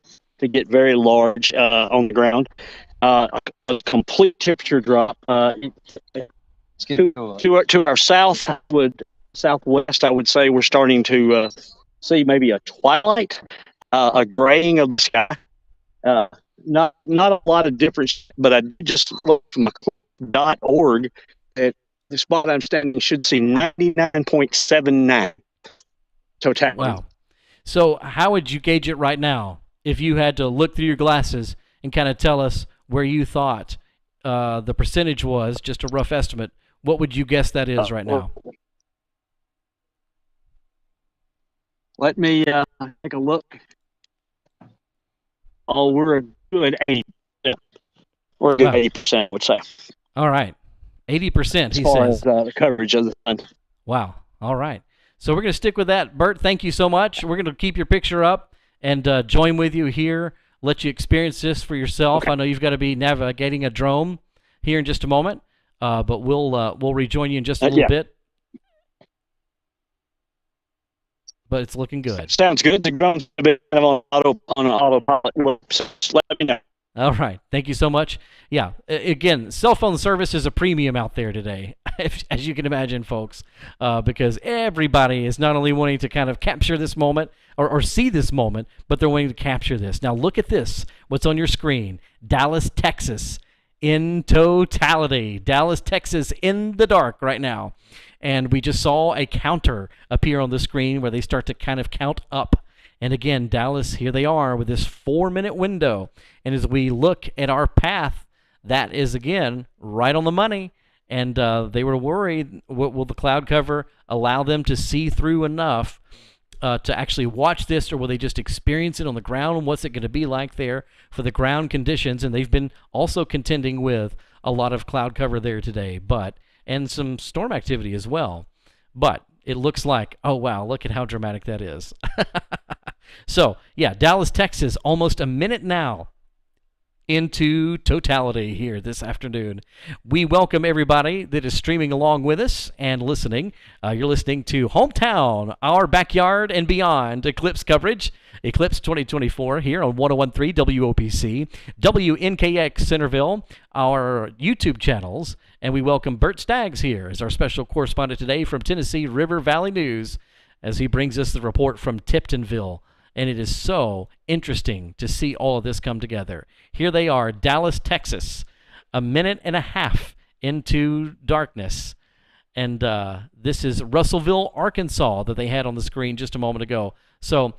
get very large on the ground. A complete temperature drop. To our southwest, I would say we're starting to see maybe a twilight, a graying of the sky. Not a lot of difference, but I just looked from .org that the spot I'm standing should see 99.79 totality. Wow. So how would you gauge it right now if you had to look through your glasses and kind of tell us where you thought the percentage was, just a rough estimate? What would you guess that is right now? Let me take a look. Oh, we're a good 80%. We're a good 80%, I would say. All right. 80%, he as far says. As the coverage of the sun. Wow. All right. So we're going to stick with that. Bert, thank you so much. We're going to keep your picture up and join with you here, let you experience this for yourself. Okay. I know you've got to be navigating a drone here in just a moment, but we'll rejoin you in just a little bit. But it's looking good. Sounds good. The drone's a bit on an autopilot, so just let me know. All right. Thank you so much. Yeah. Again, cell phone service is a premium out there today, as you can imagine, folks, because everybody is not only wanting to kind of capture this moment or see this moment, but they're wanting to capture this. Now, look at this. What's on your screen? Dallas, Texas in totality. Dallas, Texas in the dark right now. And we just saw a counter appear on the screen where they start to kind of count up. And again, Dallas, here they are with this 4-minute window. And as we look at our path, that is, again, right on the money. And they were worried, will the cloud cover allow them to see through enough to actually watch this, or will they just experience it on the ground? What's it going to be like there for the ground conditions? And they've been also contending with a lot of cloud cover there today, and some storm activity as well. But it looks like, oh, wow, look at how dramatic that is. So, yeah, Dallas, Texas, almost a minute now into totality here this afternoon. We welcome everybody that is streaming along with us and listening. You're listening to Hometown, Our Backyard and Beyond Eclipse coverage. Eclipse 2024 here on 101.3 WOPC, WNKX Centerville, our YouTube channels, and we welcome Bert Staggs here as our special correspondent today from Tennessee River Valley News as he brings us the report from Tiptonville. And it is so interesting to see all of this come together. Here they are, Dallas, Texas, a minute and a half into darkness. And this is Russellville, Arkansas that they had on the screen just a moment ago. So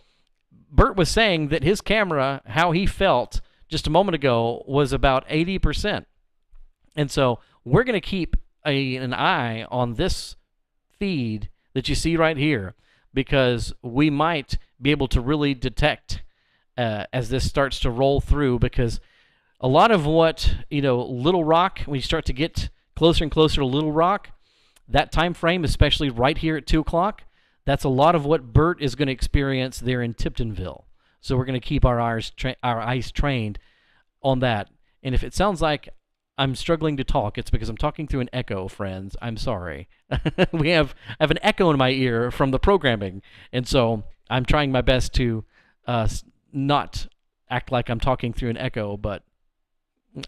Bert was saying that his camera, how he felt just a moment ago, was about 80%. And so we're going to keep an eye on this feed that you see right here, because we might be able to really detect as this starts to roll through, because a lot of what, Little Rock, when you start to get closer and closer to Little Rock, that time frame, especially right here at 2 o'clock, that's a lot of what Bert is going to experience there in Tiptonville. So we're going to keep our eyes trained on that. And if it sounds like I'm struggling to talk, it's because I'm talking through an echo, friends. I'm sorry. I have an echo in my ear from the programming, and so I'm trying my best to not act like I'm talking through an echo, but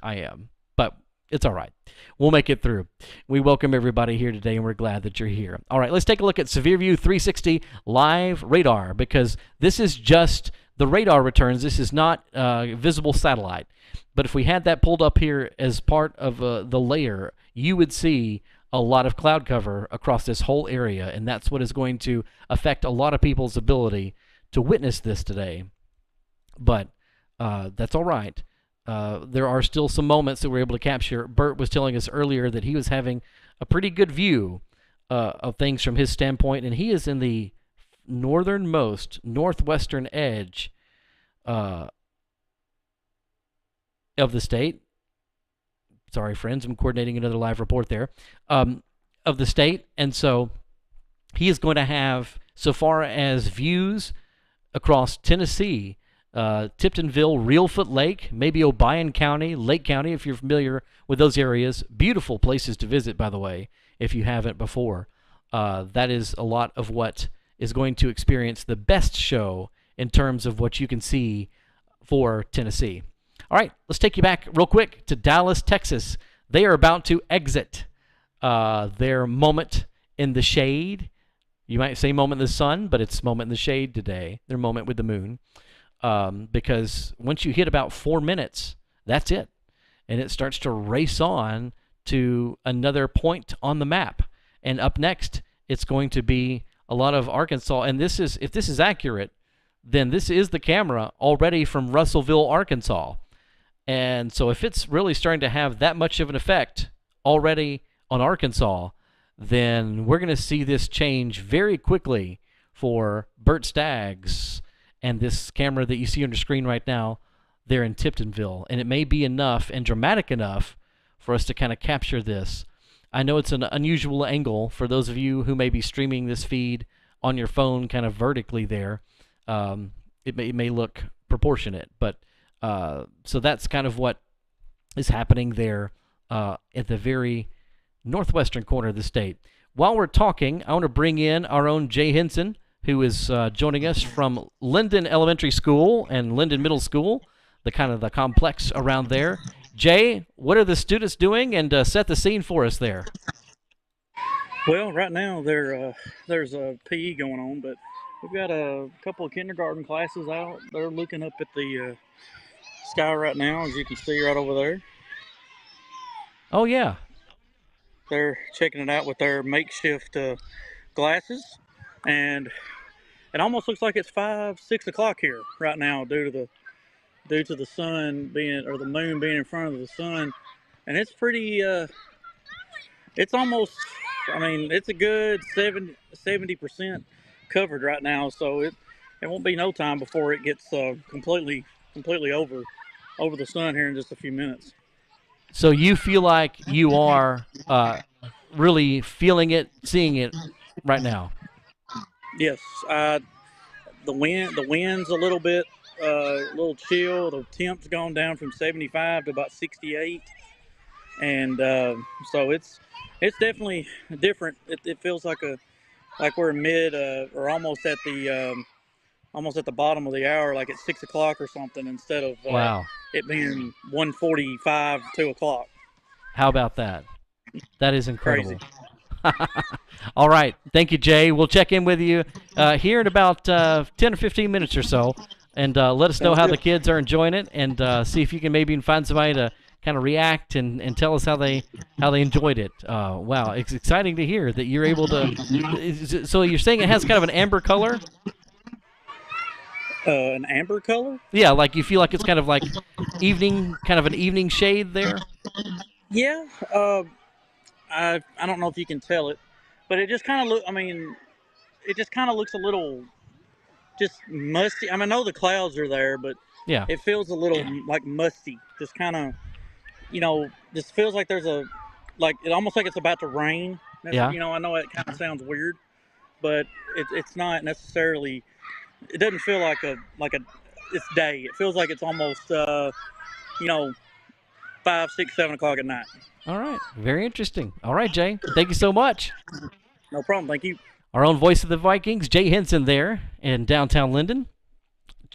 I am. But it's all right. We'll make it through. We welcome everybody here today, and we're glad that you're here. All right, let's take a look at SevereView 360 live radar, because this is just the radar returns. This is not visible satellite. But if we had that pulled up here as part of the layer, you would see a lot of cloud cover across this whole area, and that's what is going to affect a lot of people's ability to witness this today. But that's all right. There are still some moments that we're able to capture. Bert was telling us earlier that he was having a pretty good view of things from his standpoint, and he is in the northwestern edge of the state. Sorry, friends, I'm coordinating another live report there. Of the state, and so he is going to have, so far as views across Tennessee, Tiptonville, Reelfoot Lake, maybe Obion County, Lake County, if you're familiar with those areas. Beautiful places to visit, by the way, if you haven't before. that is a lot of what is going to experience the best show in terms of what you can see for Tennessee. All right, let's take you back real quick to Dallas, Texas. They are about to exit their moment in the shade. You might say moment in the sun, but it's moment in the shade today. Their moment with the moon. Because once you hit about 4 minutes, that's it. And it starts to race on to another point on the map. And up next, it's going to be a lot of Arkansas. And this is, if this is accurate, then this is the camera already from Russellville, Arkansas. And so if it's really starting to have that much of an effect already on Arkansas, then we're going to see this change very quickly for Bert Staggs and this camera that you see on your screen right now there in Tiptonville. And it may be enough and dramatic enough for us to kind of capture this. I know it's an unusual angle for those of you who may be streaming this feed on your phone kind of vertically there. It may look proportionate, but so that's kind of what is happening there at the very northwestern corner of the state. While we're talking, I want to bring in our own Jay Henson, who is joining us from Linden Elementary School and Linden Middle School, the kind of the complex around there. Jay, what are the students doing? And set the scene for us there. Well, right now there's a PE going on, but we've got a couple of kindergarten classes out. They're looking up at the sky right now, as you can see right over there. Oh, yeah. They're checking it out with their makeshift glasses, and it almost looks like it's 5, 6 o'clock here right now due to the sun being, or the moon being in front of the sun, and it's pretty. It's almost. I mean, it's a good 70% covered right now, so it won't be no time before it gets completely over the sun here in just a few minutes. So you feel like you are really feeling it, seeing it right now? Yes. The wind's a little bit, a little chill. The temp's gone down from 75 to about 68, and so it's definitely different. It feels like we're mid or almost at the bottom of the hour, like at 6 o'clock or something, instead of wow. It being 1:45, 2 o'clock. How about that? That is incredible. All right. Thank you, Jay. We'll check in with you here in about 10 or 15 minutes or so, and let us know how the kids are enjoying it, and see if you can maybe find somebody to kind of react and tell us how they enjoyed it. Wow, it's exciting to hear that you're able to. So you're saying it has kind of an amber color? An amber color? Yeah, like you feel like it's kind of like evening, kind of an evening shade there. Yeah, I don't know if you can tell it, but it just kind of look. I mean, it just kind of looks a little just musty. I mean, I know the clouds are there, but yeah, it feels a little like musty. Just kind of, just feels like there's it almost like it's about to rain. Yeah. I know it kind of sounds weird, but it's not necessarily. It doesn't feel like it's day. It feels like it's almost 5, 6, 7 o'clock at night. All right. Very interesting. All right, Jay. Thank you so much. No problem. Thank you. Our own voice of the Vikings, Jay Henson there in downtown Linden,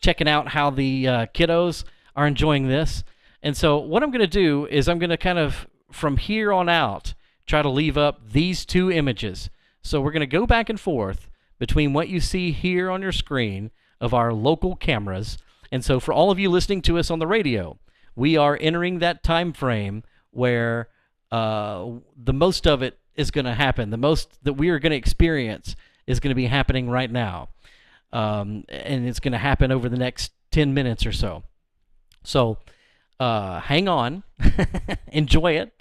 checking out how the kiddos are enjoying this. And so what I'm going to do is I'm going to kind of, from here on out, try to leave up these two images. So we're going to go back and forth between what you see here on your screen of our local cameras. And so for all of you listening to us on the radio, we are entering that time frame where the most of it is going to happen. The most that we are going to experience is going to be happening right now. And it's going to happen over the next 10 minutes or so. So hang on, enjoy it,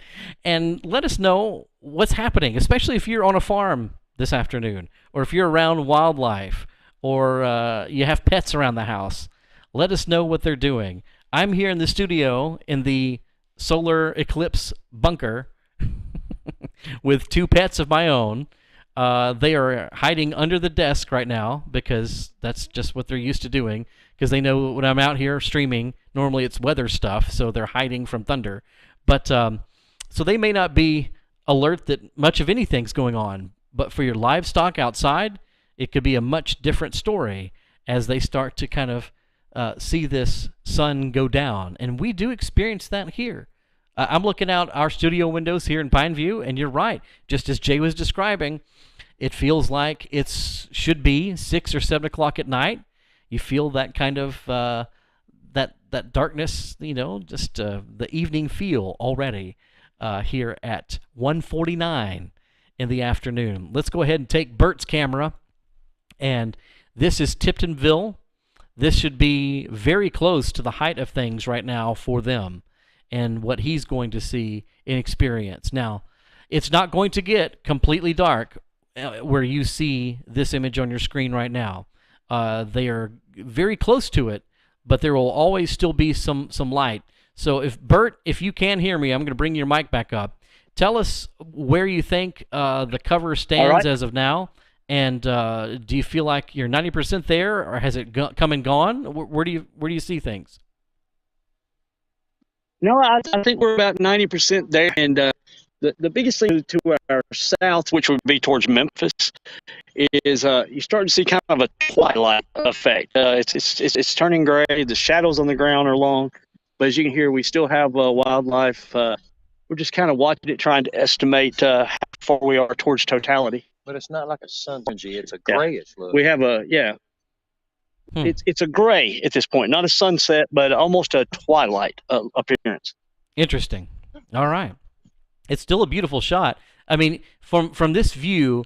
and let us know what's happening, especially if you're on a farm this afternoon, or if you're around wildlife, or you have pets around the house. Let us know what they're doing. I'm here in the studio in the solar eclipse bunker with 2 pets of my own. They are hiding under the desk right now because that's just what they're used to doing, because they know when I'm out here streaming, normally it's weather stuff, so they're hiding from thunder. But so they may not be alert that much of anything's going on, But for your livestock outside, it could be a much different story as they start to kind of see this sun go down. And we do experience that here. I'm looking out our studio windows here in Pineview, and you're right. Just as Jay was describing, it feels like it should be 6 or 7 o'clock at night. You feel that kind of that darkness, you know, just the evening feel already here at 1:49 in the afternoon. Let's go ahead and take Bert's camera, and this is Tiptonville. This should be very close to the height of things right now for them and what he's going to see and experience. Now, it's not going to get completely dark where you see this image on your screen right now. They are very close to it, but there will always still be some light. So Bert, if you can hear me, I'm going to bring your mic back up. Tell us where you think the cover stands as of now. And do you feel like you're 90% there, or has it come and gone? Where do you see things? No, I think we're about 90% there. And the biggest thing to our south, which would be towards Memphis, is you start to see kind of a twilight effect. It's turning gray. The shadows on the ground are long, but as you can hear, we still have wildlife. We're just kind of watching it, trying to estimate how far we are towards totality. But it's not like a sunset. It's a grayish look. We have it's a gray at this point, not a sunset, but almost a twilight appearance. Interesting. All right. It's still a beautiful shot. I mean, from this view,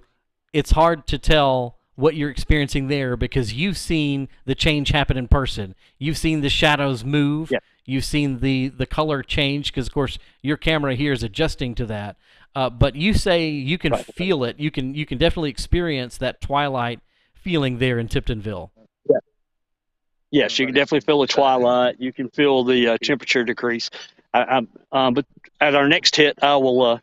it's hard to tell what you're experiencing there because you've seen the change happen in person. You've seen the shadows move. Yeah. You've seen the color change because, of course, your camera here is adjusting to that. But you say you can feel it. You can definitely experience that twilight feeling there in Tiptonville. Yeah. Yes, you can definitely feel the twilight. You can feel the temperature decrease. But at our next hit, I'll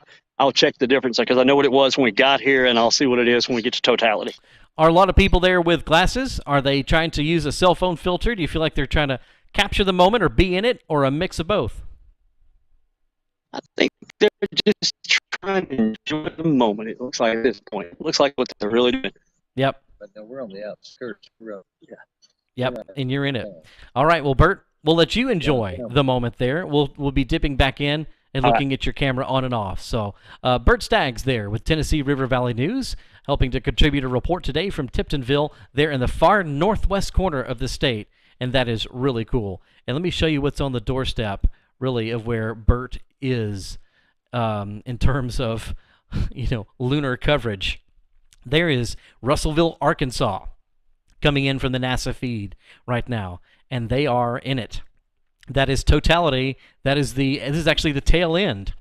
check the difference because I know what it was when we got here, and I'll see what it is when we get to totality. Are a lot of people there with glasses? Are they trying to use a cell phone filter? Do you feel like they're trying to capture the moment or be in it, or a mix of both? I think they're just trying to enjoy the moment. It looks like at this point. It looks like what they're really doing. Yep. But no, we're on the outskirts. Yeah. Yep, and you're in it. All right, well, Bert, we'll let you enjoy the moment there. We'll be dipping back in and looking at your camera on and off. So Bert Staggs there with Tennessee River Valley News, helping to contribute a report today from Tiptonville there in the far northwest corner of the state, and that is really cool. And let me show you what's on the doorstep, really, of where Bert is in terms of, lunar coverage. There is Russellville, Arkansas, coming in from the NASA feed right now, and they are in it. That is totality. This is actually the tail end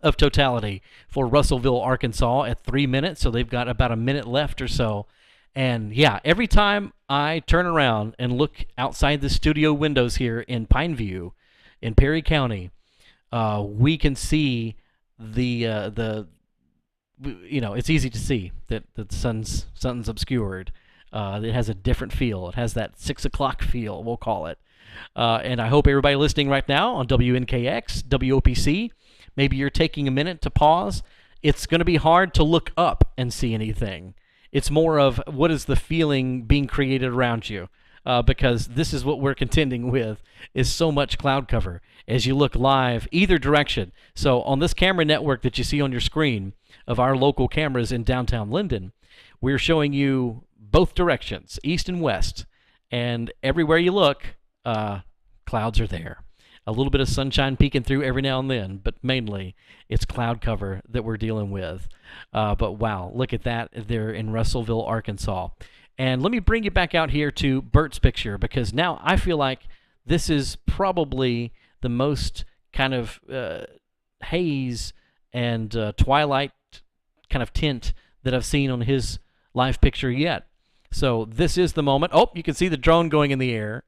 of totality for Russellville, Arkansas at 3 minutes, so they've got about a minute left or so. And yeah, every time I turn around and look outside the studio windows here in Pineview, in Perry County, we can see it's easy to see that the sun's obscured. It has a different feel. It has that 6 o'clock feel, we'll call it. And I hope everybody listening right now on WNKX, WOPC, maybe you're taking a minute to pause. It's going to be hard to look up and see anything. It's more of what is the feeling being created around you, because this is what we're contending with, is so much cloud cover as you look live either direction. So on this camera network that you see on your screen of our local cameras in downtown Linden, we're showing you both directions, east and west, and everywhere you look, clouds are there. A little bit of sunshine peeking through every now and then, but mainly it's cloud cover that we're dealing with. But wow, look at that there in Russellville, Arkansas. And let me bring you back out here to Bert's picture, because now I feel like this is probably the most kind of haze and twilight kind of tint that I've seen on his live picture yet. So this is the moment. Oh, you can see the drone going in the air.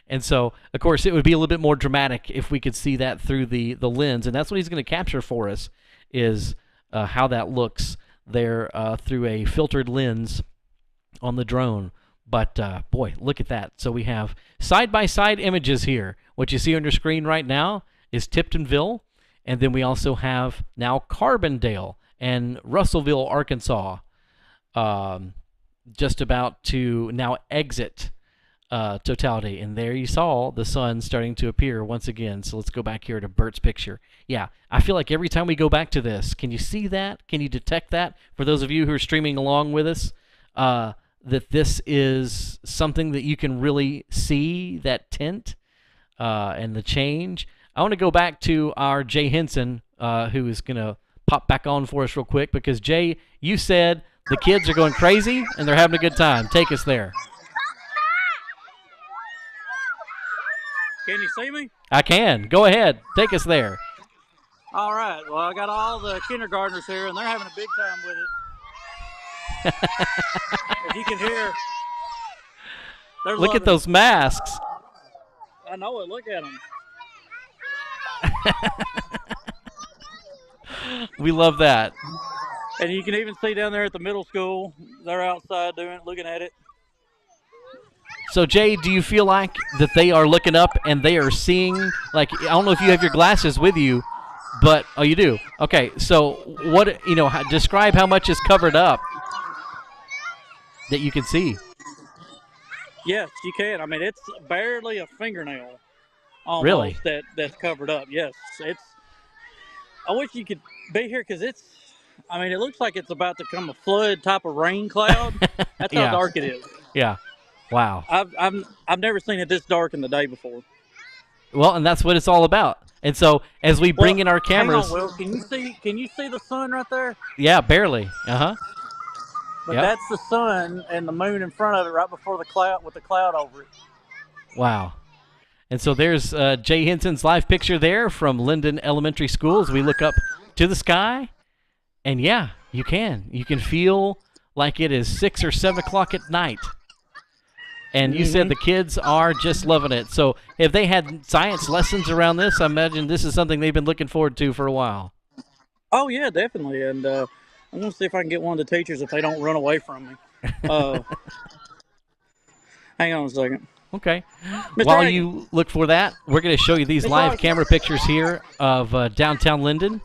And so, of course, it would be a little bit more dramatic if we could see that through the lens. And that's what he's going to capture for us, is how that looks there through a filtered lens on the drone. But, boy, look at that. So we have side-by-side images here. What you see on your screen right now is Tiptonville. And then we also have now Carbondale. and Russellville, Arkansas, just about to now exit totality. And there you saw the sun starting to appear once again. So let's go back here to Bert's picture. Yeah, I feel like every time we go back to this, can you see that? Can you detect that? For those of you who are streaming along with us, that this is something that you can really see, that tint and the change. I want to go back to our Jay Henson, who is going to pop back on for us real quick, because Jay, you said the kids are going crazy and they're having a good time. Take us there. Can you see me? I can. Go ahead. Take us there. All right. Well, I got all the kindergartners here, and they're having a big time with it. If you can hear. Look at those masks. I know it. Look at them. We love that. And you can even see down there at the middle school, they're outside looking at it. So, Jay, do you feel like that they are looking up and they are seeing, like, I don't know if you have your glasses with you, but, oh, you do? Okay, so what, describe how much is covered up that you can see. Yes, you can. I mean, it's barely a fingernail almost really? That's covered up. Yes, I wish you could be here because it looks like it's about to come a flood type of rain cloud. That's how dark it is. Yeah. Wow. I've never seen it this dark in the day before. Well, and that's what it's all about. And so as we bring in our cameras, hang on, Will. Can you see the sun right there? Yeah, barely. Uh-huh. But that's the sun and the moon in front of it right before the cloud with the cloud over it. Wow. And so there's Jay Henson's live picture there from Linden Elementary School as we look up to the sky. And yeah, you can feel like it is 6 or 7 o'clock at night. And you said the kids are just loving it. So if they had science lessons around this, I imagine this is something they've been looking forward to for a while. Oh, yeah, definitely. And I'm going to see if I can get one of the teachers if they don't run away from me. Hang on a second. Okay. Mr. While Reagan. you look for that, we're going to show you these live camera pictures here of downtown Linden.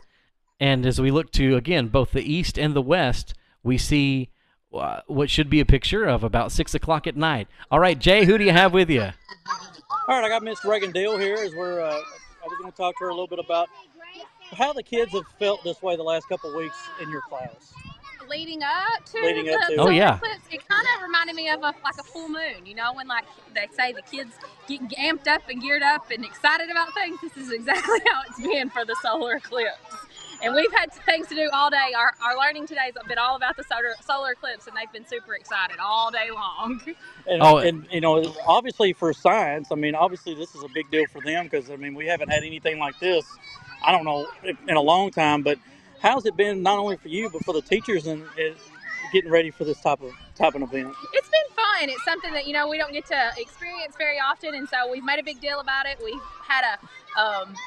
And as we look to, again, both the east and the west, we see what should be a picture of about 6 o'clock at night. All right, Jay, who do you have with you? All right, I got Miss Reagan Deal here. I was going to talk to her a little bit about how the kids have felt this way the last couple of weeks in your class. Leading up to the solar yeah. eclipse, it kind of reminded me of like a full moon, when like they say the kids get amped up and geared up and excited about things. This is exactly how it's been for the solar eclipse. And we've had things to do all day. Our learning today has been all about the solar eclipse, and they've been super excited all day long. And obviously for science, obviously this is a big deal for them because, we haven't had anything like this, I don't know, in a long time. But how's it been not only for you, but for the teachers and getting ready for this type of event? It's been fun. It's something that, we don't get to experience very often, and so we've made a big deal about it. We've had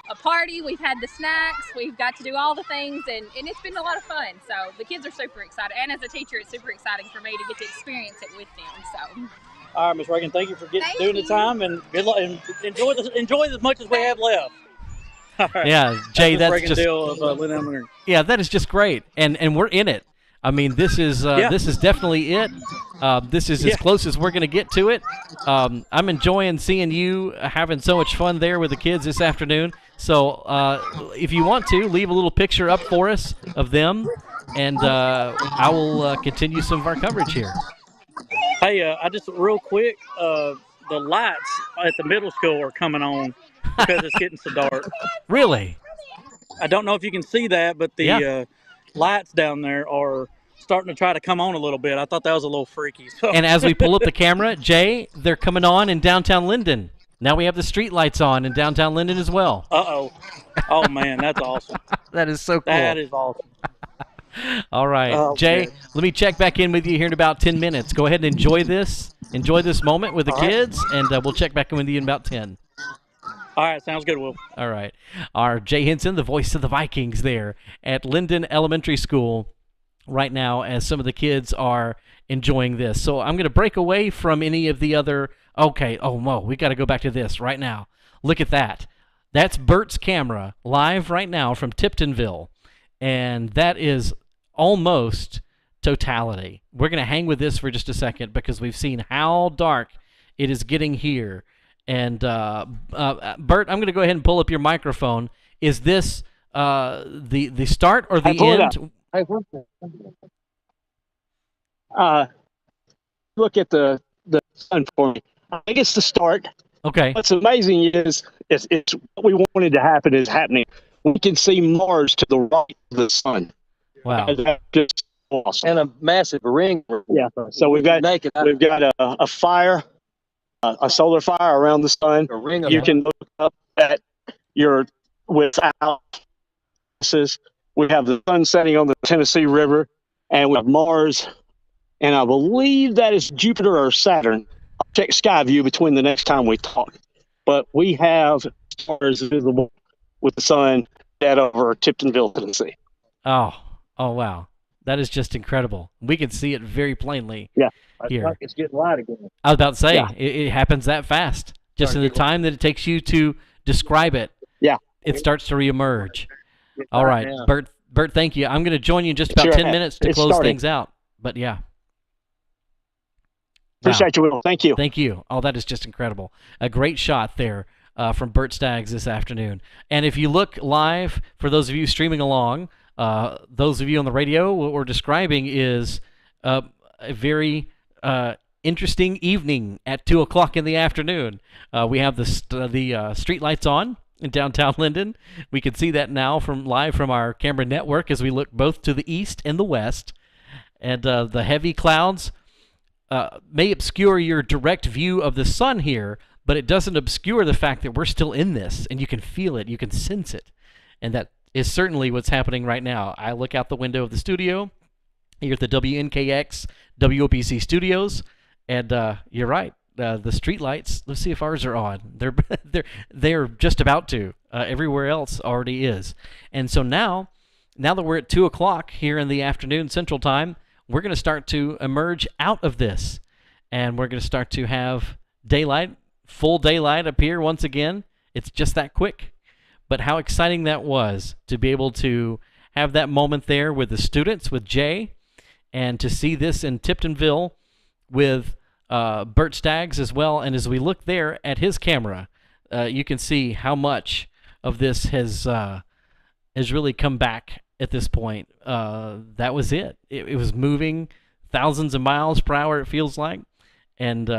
a party, we've had the snacks, we've got to do all the things, and it's been a lot of fun. So the kids are super excited, and as a teacher, it's super exciting for me to get to experience it with them. So. All right, Ms. Reagan, thank you for doing the time, and good luck, and enjoy as much as we have left. Right. Yeah, Jay, that's just that is just great, and we're in it. This is definitely it. This is as close as we're going to get to it. I'm enjoying seeing you having so much fun there with the kids this afternoon. So if you want to, leave a little picture up for us of them, and I will continue some of our coverage here. Hey, I just real quick, the lights at the middle school are coming on because it's getting so dark. Really? I don't know if you can see that, but the lights down there are starting to try to come on a little bit. I thought that was a little freaky. So. And as we pull up the camera, Jay, they're coming on in downtown Linden. Now we have the street lights on in downtown Linden as well. Uh-oh. Oh, man, that's awesome. That is so cool. That is awesome. All right. Jay, let me check back in with you here in about 10 minutes. Go ahead and enjoy this moment with the kids, and we'll check back in with you in about 10. All right, sounds good, Will. All right. Our Jay Henson, the voice of the Vikings there at Linden Elementary School right now as some of the kids are enjoying this. So I'm going to break away from any of the other, we got to go back to this right now. Look at that. That's Bert's camera live right now from Tiptonville. And that is almost totality. We're going to hang with this for just a second because we've seen how dark it is getting here. And Bert, I'm going to go ahead and pull up your microphone. Is this the start or the end? Look at the sun for me. I think it's the start. Okay. What's amazing is it's what we wanted to happen is happening. We can see Mars to the right of the sun. Wow. And that's just awesome. And a massive ring. Yeah. So we've got a fire, a solar fire around the sun. A ring. You can look up at your without. We have the sun setting on the Tennessee River, and we have Mars, and I believe that is Jupiter or Saturn. I'll check SevereView between the next time we talk. But we have stars visible with the sun set over Tiptonville, Tennessee. Oh, wow. That is just incredible. We can see it very plainly. Yeah. Here. Like it's getting light again. I was about to say, Yeah. it happens that fast. Just in the time that it takes you to describe it, Yeah. it starts to reemerge. All right, Yeah. Bert, thank you. I'm going to join you in just about Sure. 10 minutes to It's close starting. things out. But yeah. Appreciate you, Will. Thank you. Thank you. Oh, that is just incredible. A great shot there from Bert Staggs this afternoon. And if you look live, for those of you streaming along, those of you on the radio, what we're describing is a very interesting evening at 2 o'clock in the afternoon. We have the street lights on in downtown Linden. We can see that now live from our camera network as we look both to the east and the west. And the heavy clouds may obscure your direct view of the sun here, but it doesn't obscure the fact that we're still in this, and you can feel it, you can sense it. And that is certainly what's happening right now. I look out the window of the studio here at the WNKX WOPC studios, and you're right. The street lights, let's see if ours are on. They're just about to. Everywhere else already is. And so now that we're at 2 o'clock here in the afternoon Central Time, we're going to start to emerge out of this. And we're going to start to have daylight, full daylight appear once again. It's just that quick. But how exciting that was to be able to have that moment there with the students, with Jay, and to see this in Tiptonville with Bert Staggs as well. And as we look there at his camera, you can see how much of this has really come back at this point. That was it. It was moving thousands of miles per hour, it feels like. And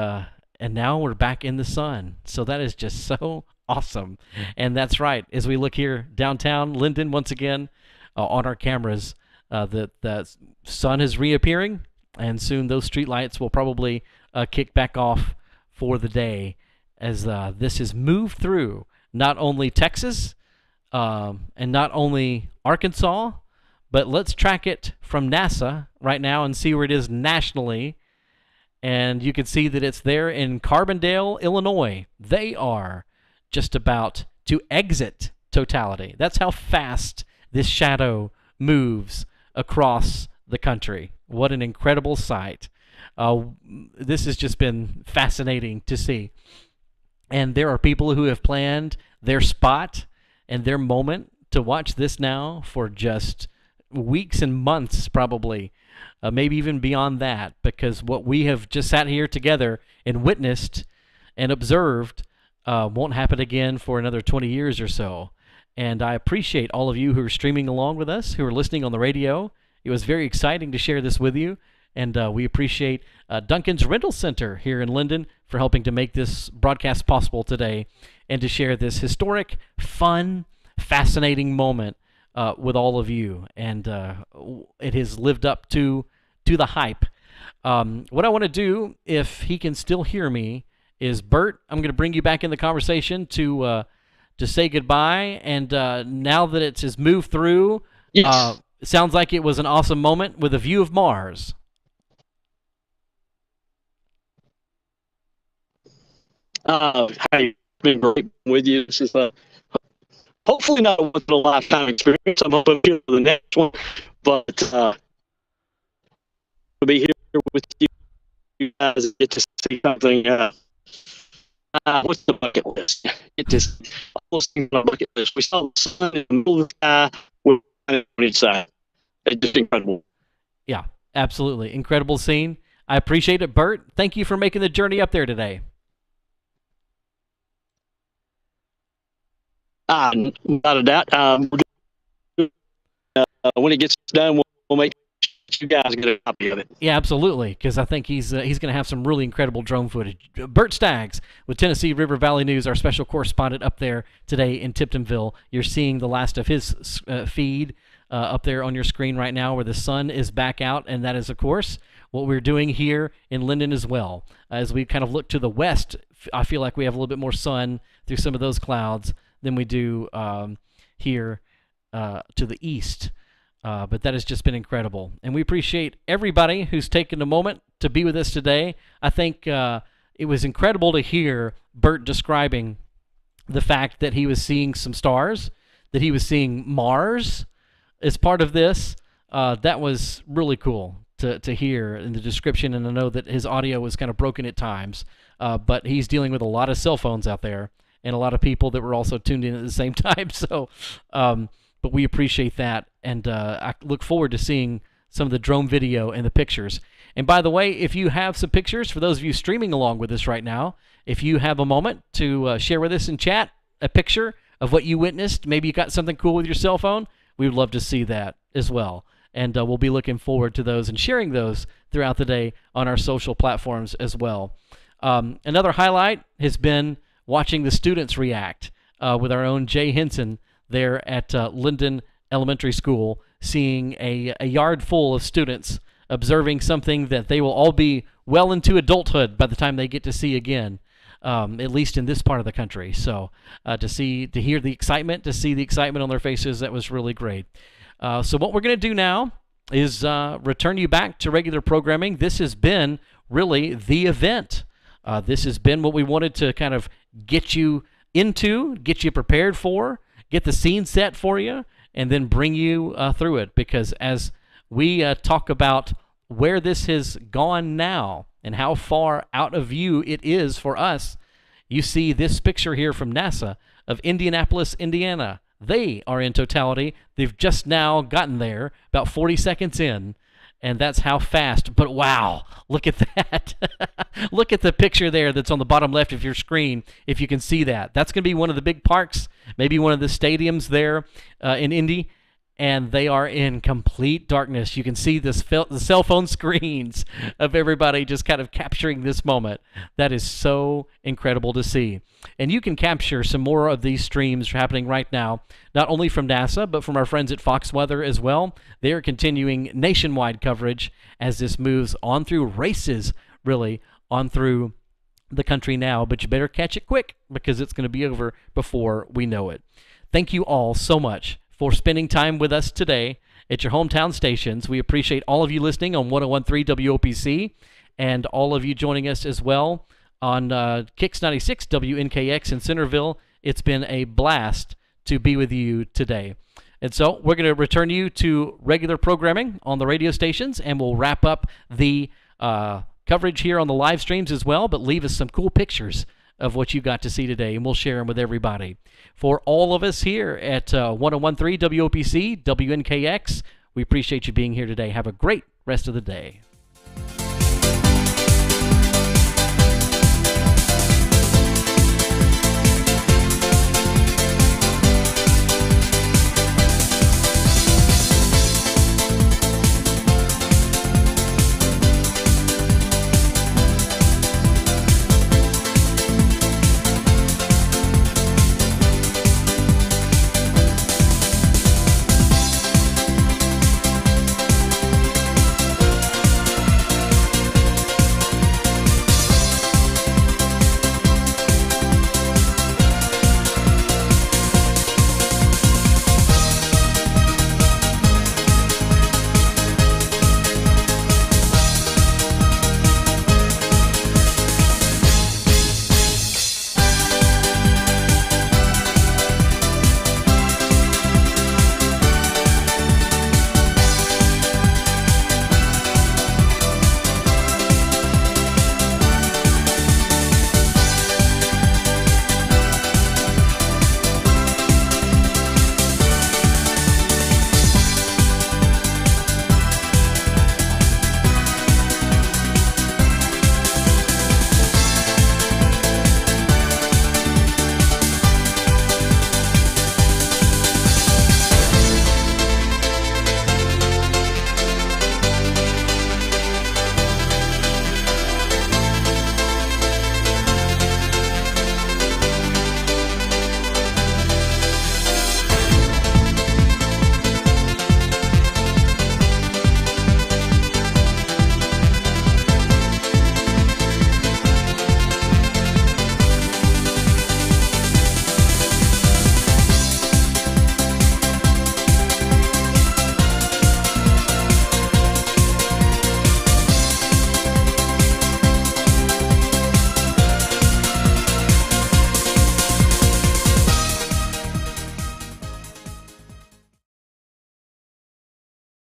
now we're back in the sun. So that is just so awesome. And that's right. As we look here downtown Linden once again on our cameras, the sun is reappearing, and soon those street lights will probably kick back off for the day as this has moved through not only Texas and not only Arkansas, but let's track it from NASA right now and see where it is nationally. And you can see that it's there in Carbondale, Illinois. They are just about to exit totality. That's how fast this shadow moves across the country. What an incredible sight. This has just been fascinating to see. And there are people who have planned their spot and their moment to watch this now for just weeks and months probably, maybe even beyond that, because what we have just sat here together and witnessed and observed won't happen again for another 20 years or so. And I appreciate all of you who are streaming along with us, who are listening on the radio. It was very exciting to share this with you. And we appreciate Duncan's Rental Center here in Linden for helping to make this broadcast possible today and to share this historic, fun, fascinating moment with all of you. And it has lived up to the hype. What I want to do, if he can still hear me, is Bert, I'm going to bring you back in the conversation to say goodbye. And now that it has moved through, Yes. it sounds like it was an awesome moment with a view of Mars. Hey, been great with you. This is hopefully not a once in a lifetime experience. I'm hoping here for the next one, but to be here with you guys and get to see something. What's the bucket list? Get to see all those things on the bucket list. We saw the sun in the middle of the sky. We're on each side. it's just incredible. Yeah, absolutely. Incredible scene. I appreciate it, Bert. Thank you for making the journey up there today. Without a doubt. When it gets done, we'll make sure you guys get a copy of it. Yeah, absolutely, because I think he's going to have some really incredible drone footage. Bert Staggs with Tennessee River Valley News, our special correspondent up there today in Tiptonville. You're seeing the last of his feed up there on your screen right now where the sun is back out, and that is, of course, what we're doing here in Linden as well. As we kind of look to the west, I feel like we have a little bit more sun through some of those clouds than we do here to the east. But that has just been incredible. And we appreciate everybody who's taken a moment to be with us today. I think it was incredible to hear Bert describing the fact that he was seeing some stars, that he was seeing Mars as part of this. That was really cool to hear in the description, and I know that his audio was kind of broken at times, but he's dealing with a lot of cell phones out there and a lot of people that were also tuned in at the same time. So, but we appreciate that, and I look forward to seeing some of the drone video and the pictures. And by the way, if you have some pictures, for those of you streaming along with us right now, if you have a moment to share with us in chat a picture of what you witnessed, maybe you got something cool with your cell phone, we would love to see that as well. And we'll be looking forward to those and sharing those throughout the day on our social platforms as well. Another highlight has been watching the students react with our own Jay Henson there at Linden Elementary School, seeing a yard full of students observing something that they will all be well into adulthood by the time they get to see again, at least in this part of the country. So to hear the excitement, to see the excitement on their faces, that was really great. So what we're going to do now is return you back to regular programming. This has been really the event. This has been what we wanted to kind of get you into, get you prepared for, get the scene set for you, and then bring you through it. Because as we talk about where this has gone now and how far out of view it is for us, you see this picture here from NASA of Indianapolis, Indiana. They are in totality. They've just now gotten there, about 40 seconds in, and that's how fast. But wow, look at that. Look at the picture there that's on the bottom left of your screen, if you can see that. That's going to be one of the big parks, maybe one of the stadiums there in Indy, and they are in complete darkness. You can see the cell phone screens of everybody just kind of capturing this moment. That is so incredible to see. And you can capture some more of these streams happening right now, not only from NASA, but from our friends at Fox Weather as well. They are continuing nationwide coverage as this moves on through races, really, on through the country now. But you better catch it quick, because it's going to be over before we know it. Thank you all so much for spending time with us today at your hometown stations. We appreciate all of you listening on 101.3 WOPC, and all of you joining us as well on Kix 96 WNKX in Centerville. It's been a blast to be with you today. And so we're going to return you to regular programming on the radio stations, and we'll wrap up the coverage here on the live streams as well, but leave us some cool pictures of what you got to see today, and we'll share them with everybody. For all of us here at 101.3 WOPC, WNKX, we appreciate you being here today. Have a great rest of the day.